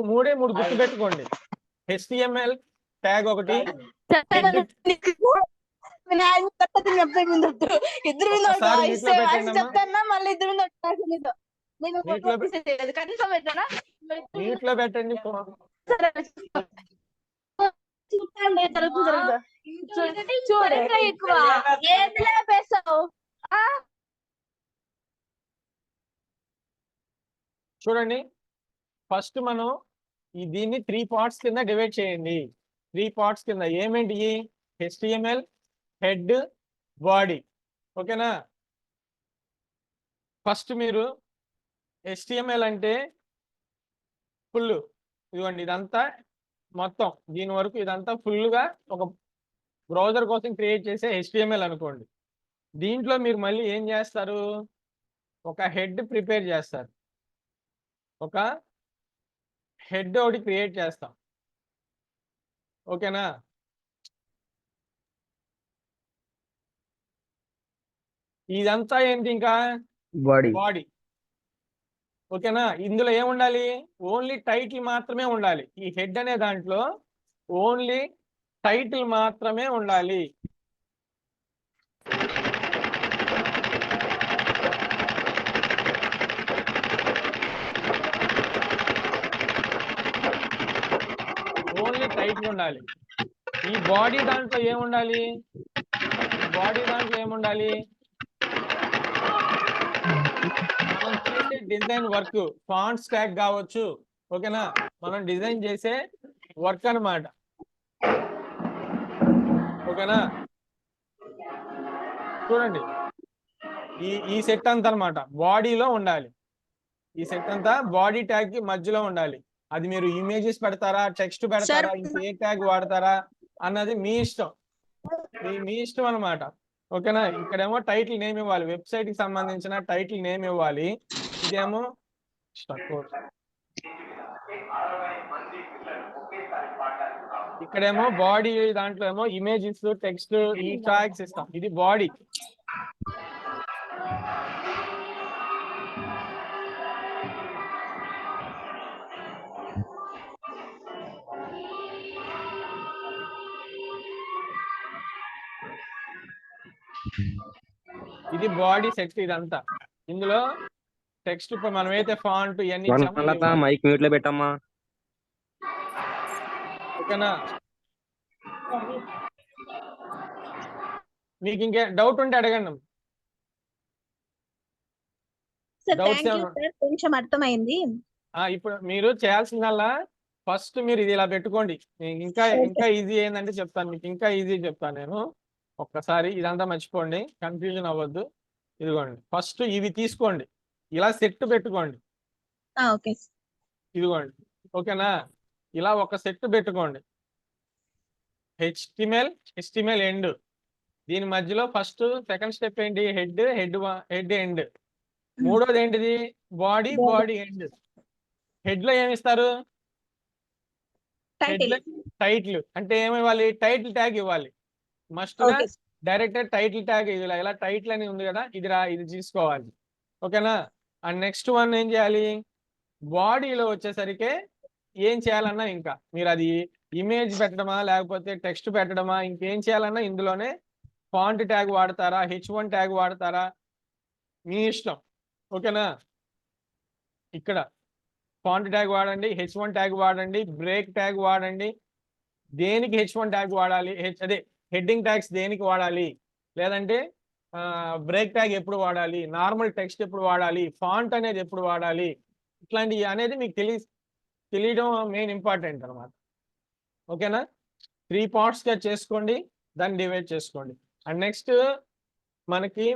మూడు గుర్తు పెట్టుకోండి. HTML ట్యాగ్ ఒకటి, ఇద్దరు మీద ఒకసారి నీటిలో పెట్టండి అమ్మా. చెప్తానా మళ్ళీ ఇద్దరు మీద నేను కనీసం పెట్టానా నీటిలో పెట్టండి. ఎక్కువ ఏదిలా పేసావు చూడండి, ఫస్ట్ మనం దీన్ని 3 పార్ట్స్ కింద డివైడ్ చేయండి. 3 పార్ట్స్ కింద ఏమేంటి? HTML, head, body. ఓకేనా? ఫస్ట్ మీరు HTML అంటే ఫుల్, ఇదిగోండి ఇదంతా మొత్తం దీని వరకు ఇదంతా ఫుల్గా ఒక బ్రౌజర్ కోసం క్రియేట్ చేసే HTML అనుకోండి. దీంట్లో మీరు మళ్ళీ ఏం చేస్తారు? ఒక హెడ్ ప్రిపేర్ చేస్తారు, ఒక హెడ్ ఒకటి క్రియేట్ చేస్తాం. ఓకేనా? ఇదంతా ఏంటి? ఇంకా బాడీ. ఓకేనా? ఇందులో ఏముండాలి? ఓన్లీ టైటిల్ మాత్రమే ఉండాలి. ఈ హెడ్ అనే దాంట్లో ఓన్లీ టైటిల్ మాత్రమే ఉండాలి. ఓన్లీ టైటిల్ ఉండాలి. ఈ బాడీ దాంట్లో ఏముండాలి? మనం చేసే డిజైన్ వర్క్, ఫాంట్స్ ట్యాగ్ కావచ్చు. ఓకేనా? మనం డిజైన్ చేసే వర్క్ అన్నమాట. ఓకేనా? చూడండి, ఈ సెట్ అంతా అన్నమాట బాడీలో ఉండాలి. ఈ సెట్ అంతా బాడీ ట్యాగ్ కి మధ్యలో ఉండాలి. అది మీరు ఇమేజెస్ పెడతారా, టెక్స్ట్ పెడతారా, ఇంకే ట్యాగ్ వాడతారా అన్నది మీ ఇష్టం. మీ ఇష్టం అన్నమాట. ఓకేనా? ఇక్కడేమో టైటిల్ నేమ్ ఇవ్వాలి, వెబ్సైట్ కి సంబంధించిన టైటిల్ నేమ్ ఇవ్వాలి. ఇదేమో ఇక్కడేమో బాడీ, దాంట్లో ఏమో ఇమేజెస్, టెక్స్ట్, ఈ ట్యాగ్స్ ఇస్తాం. ఇది బాడీ. ఇది బాడీ సెట్. ఇదంతా ఇందులో టెక్స్ట్ మనం అయితే ఫాంట్ ఇవన్నీ మైక్ మ్యూట్ లో పెట్టమ్మా. ఓకేనా? మీకు ఇంకే డౌట్ ఉంటే అడగండి. కొంచెం అర్థమైంది. ఇప్పుడు మీరు చేయాల్సిందల్లా ఫస్ట్ మీరు ఇది ఇలా పెట్టుకోండి. ఇంకా ఈజీ ఏంటంటే చెప్తాను మీకు, ఇంకా ఈజీ చెప్తాను నేను. ఒక్కసారి ఇదంతా మర్చిపోండి, కన్ఫ్యూజన్ అవ్వద్దు. ఇదిగోండి, ఫస్ట్ ఇవి తీసుకోండి, ఇలా సెట్ పెట్టుకోండి. ఇదిగోండి. ఓకేనా? ఇలా ఒక సెట్ పెట్టుకోండి. HTML end. దీని మధ్యలో ఫస్ట్ సెకండ్ స్టెప్ ఏంటి? Head end. మూడోది ఏంటిది? Body end. హెడ్ లో ఏమి ఇస్తారు? టైటిల్. అంటే ఏమివ్వాలి? టైటిల్ ట్యాగ్ ఇవ్వాలి. మస్ట్ గా డైరెక్ట్ టైటిల్ ట్యాగ్. ఇలా టైటిల్ అని ఉంది కదా, ఇది తీసుకోవాలి. ఓకేనా? అండ్ నెక్స్ట్ వన్ ఏం చేయాలి? బాడీలో వచ్చేసరికి ఏం చేయాలన్నా, ఇంకా మీరు అది ఇమేజ్ పెట్టడమా లేకపోతే టెక్స్ట్ పెట్టడమా, ఇంకేం చేయాలన్నా ఇందులోనే ఫాంట్ ట్యాగ్ వాడతారా, H1 ట్యాగ్ వాడతారా, మీ ఇష్టం. ఓకేనా? ఇక్కడ ఫాంట్ ట్యాగ్ వాడండి, H1 ట్యాగ్ వాడండి, బ్రేక్ ట్యాగ్ వాడండి. దేనికి H1 ట్యాగ్ వాడాలి? అదే హెడ్డింగ్ ట్యాగ్స్ దేనికి వాడాలి, లేదంటే బ్రేక్ ట్యాగ్ ఎప్పుడు వాడాలి, నార్మల్ టెక్స్ట్ ఎప్పుడు వాడాలి, ఫాంట్ అనేది ఎప్పుడు వాడాలి, ఇట్లాంటివి అనేది మీకు తెలియడం మెయిన్ ఇంపార్టెంట్ అనమాట. ఓకేనా? 3 పార్ట్స్గా చేసుకోండి, దాన్ని డివైడ్ చేసుకోండి. అండ్ నెక్స్ట్ మనకి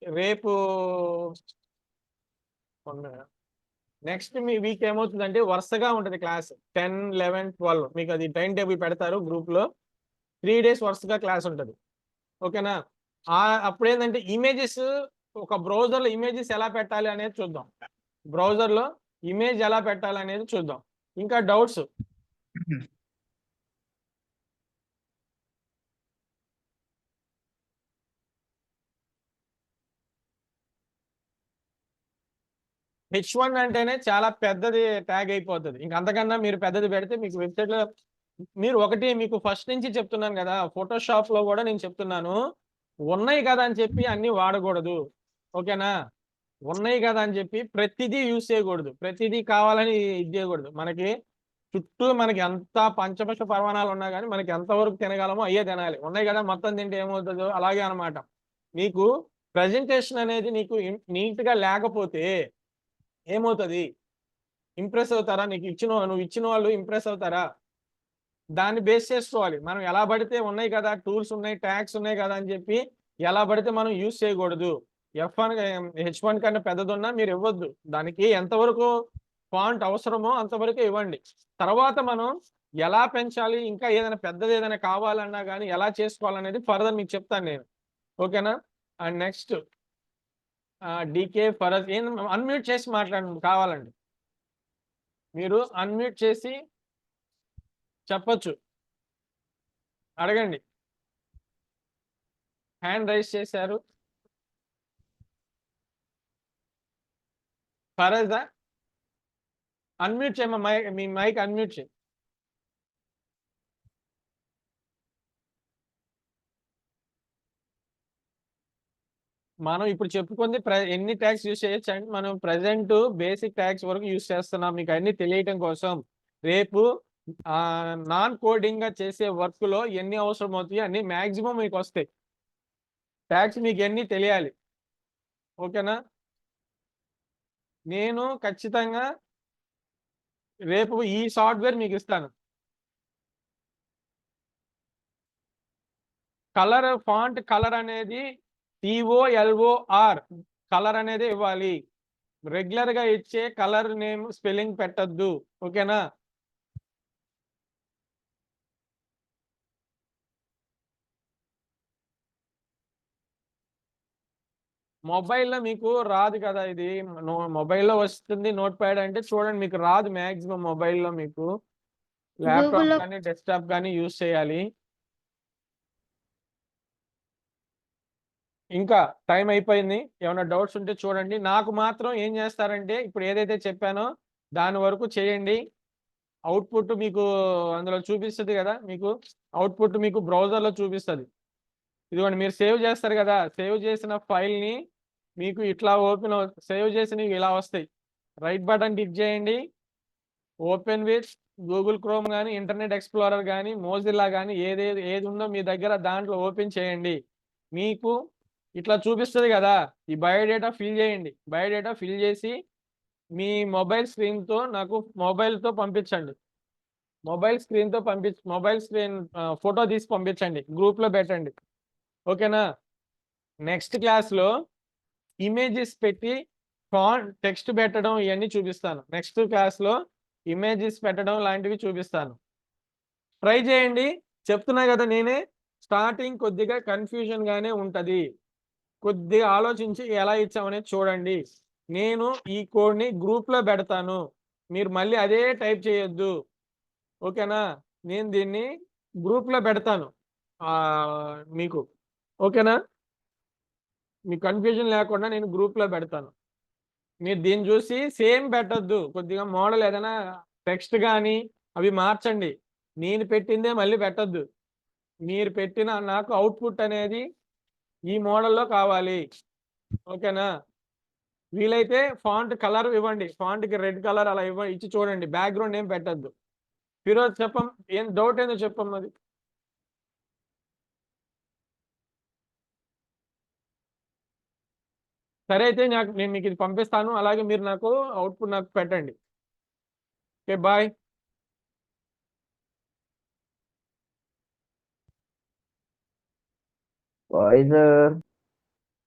రేపు నెక్స్ట్ మీ వీక్ ఏమవుతుందంటే వరుసగా ఉంటుంది క్లాస్ 10, 11, 12. మీకు అది టైం టేబుల్ పెడతారు గ్రూప్లో. 3 days వరుసగా క్లాస్ ఉంటుంది. ఓకేనా? అప్పుడు ఏంటంటే ఇమేజెస్ ఒక బ్రౌజర్లో ఇమేజెస్ ఎలా పెట్టాలి అనేది చూద్దాం. బ్రౌజర్లో ఇమేజ్ ఎలా పెట్టాలి అనేది చూద్దాం. ఇంకా డౌట్స్? H1 అంటేనే చాలా పెద్దది ట్యాగ్ అయిపోతుంది. ఇంక అంతకన్నా మీరు పెద్దది పెడితే మీకు వెబ్సైట్లో మీరు ఒకటి మీకు ఫస్ట్ నుంచి చెప్తున్నాను కదా, ఫోటోషాప్లో కూడా నేను చెప్తున్నాను, ఉన్నాయి కదా అని చెప్పి అన్నీ వాడకూడదు. ఓకేనా? ఉన్నాయి కదా అని చెప్పి ప్రతిదీ యూజ్ చేయకూడదు. ప్రతిదీ కావాలని ఇది చేయకూడదు. మనకి చుట్టూ మనకి ఎంత పంచపక్ష పర్వణాలు ఉన్నా కానీ మనకి ఎంతవరకు తినగలమో అయ్యే తినాలి. ఉన్నాయి కదా మొత్తం తింటే ఏమవుతుందో అలాగే అనమాట. మీకు ప్రజెంటేషన్ అనేది నీకు నీట్గా లేకపోతే ఏమవుతుంది? ఇంప్రెస్ అవుతారా? నువ్వు ఇచ్చిన వాళ్ళు ఇంప్రెస్ అవుతారా? దాన్ని బేస్ చేసుకోవాలి. మనం ఎలా పడితే ఉన్నాయి కదా, టూల్స్ ఉన్నాయి, ట్యాగ్స్ ఉన్నాయి కదా అని చెప్పి ఎలా పడితే మనం యూజ్ చేయకూడదు. H1 కన్నా పెద్దదున్నా మీరు ఇవ్వద్దు. దానికి ఎంతవరకు ఫాంట్ అవసరమో అంతవరకు ఇవ్వండి. తర్వాత మనం ఎలా పెంచాలి, ఇంకా ఏదైనా పెద్దది ఏదైనా కావాలన్నా కానీ ఎలా చేసుకోవాలనేది ఫర్దర్ మీకు చెప్తాను నేను. ఓకేనా? అండ్ నెక్స్ట్ డీకే ఫరజ్ ఏం అన్మ్యూట్ చేసి మాట్లాడండి కావాలండి. మీరు అన్మ్యూట్ చేసి చెప్పొచ్చు, అడగండి. హ్యాండ్ రైజ్ చేశారు. ఫరజా అన్మ్యూట్ చేయమ్మా, మీ మైక్ అన్మ్యూట్ చేయి. మనం ఇప్పుడు చెప్పుకుంది ఎన్ని ట్యాగ్స్ యూజ్ చేయొచ్చు అంటే మనం ప్రజెంట్ బేసిక్ ట్యాగ్స్ వరకు యూజ్ చేస్తున్నాం. మీకు అన్ని తెలియటం కోసం రేపు నాన్ కోడింగ్ గా చేసే వర్క్ లో ఎన్ని అవసరం అవుతాయి అన్ని మాక్సిమం మీకు వస్తాయి. ట్యాగ్స్ మీకు ఎన్ని తెలియాలి. ఓకేనా? నేను ఖచ్చితంగా రేపు ఈ సాఫ్ట్వేర్ మీకు ఇస్తాను. కలర్ ఫాంట్ కలర్ అనేది COLOR కలర్ అనేది ఇవ్వాలి. రెగ్యులర్ గా ఇచ్చే కలర్ నేమ్ స్పెల్లింగ్ పెట్టద్దు. ఓకేనా? మొబైల్లో మీకు రాదు కదా ఇది. మొబైల్లో వస్తుంది నోట్ ప్యాడ్ అంటే చూడండి మీకు రాదు. మ్యాక్సిమం మొబైల్లో మీకు ల్యాప్టాప్ Google లో కానీ డెస్క్టాప్ కానీ యూజ్ చేయాలి. ఇంకా టైం అయిపోయింది. ఏమైనా డౌట్స్ ఉంటే చూడండి. నాకు మాత్రం ఏం చేస్తారంటే ఇప్పుడు ఏదైతే చెప్పానో దాని వరకు చేయండి. అవుట్పుట్ మీకు అందులో చూపిస్తుంది కదా, మీకు అవుట్పుట్ మీకు బ్రౌజర్లో చూపిస్తుంది. ఇదిగోండి మీరు సేవ్ చేస్తారు కదా, సేవ్ చేసిన ఫైల్ని మీకు ఇట్లా సేవ్ చేసినవి ఇలా వస్తాయి. రైట్ బటన్ క్లిక్ చేయండి. ఓపెన్ విత్ గూగుల్ క్రోమ్ కానీ ఇంటర్నెట్ ఎక్స్ప్లోరర్ కానీ మోజిల్లా కానీ ఏది ఉందో మీ దగ్గర దాంట్లో ఓపెన్ చేయండి. మీకు ఇట్లా చూపిస్తుంది కదా, ఈ బయోడేటా ఫిల్ చేయండి. బయోడేటా ఫిల్ చేసి మీ మొబైల్ స్క్రీన్తో నాకు మొబైల్తో పంపించండి. మొబైల్ స్క్రీన్ ఫోటో తీసి పంపించండి, గ్రూప్లో పెట్టండి. ఓకేనా? నెక్స్ట్ క్లాస్లో ఇమేజెస్ పెట్టి టెక్స్ట్ పెట్టడం ఇవన్నీ చూపిస్తాను. నెక్స్ట్ క్లాస్లో ఇమేజెస్ పెట్టడం లాంటివి చూపిస్తాను. ట్రై చేయండి. చెప్తున్నా కదా నేనే, స్టార్టింగ్ కొద్దిగా కన్ఫ్యూజన్ గానే ఉంటుంది. కొద్దిగా ఆలోచించి ఎలా ఇచ్చామనేది చూడండి. నేను ఈ కోడ్ని గ్రూప్లో పెడతాను, మీరు మళ్ళీ అదే టైప్ చేయొద్దు. ఓకేనా? నేను దీన్ని గ్రూప్లో పెడతాను మీకు. ఓకేనా? మీ కన్ఫ్యూజన్ లేకుండా నేను గ్రూప్లో పెడతాను. మీరు దీన్ని చూసి సేమ్ పెట్టద్దు. కొద్దిగా మోడల్ ఏదైనా టెక్స్ట్ కానీ అవి మార్చండి. నేను పెట్టిందే మళ్ళీ పెట్టద్దు. మీరు పెట్టిన నాకు అవుట్పుట్ అనేది ఈ మోడల్లో కావాలి. ఓకేనా? వీలైతే ఫాంట్ కలర్ ఇవ్వండి. ఫాంట్కి రెడ్ కలర్ అలా ఇచ్చి చూడండి. బ్యాక్గ్రౌండ్ ఏం పెట్టద్దు. ఫిరోజ్ చెప్పం, ఏం డౌట్ ఏందో చెప్పం. అది సరే అయితే నేను మీకు ఇది పంపిస్తాను. అలాగే మీరు నాకు అవుట్పుట్ నాకు పెట్టండి. Okay, bye. Bye sir.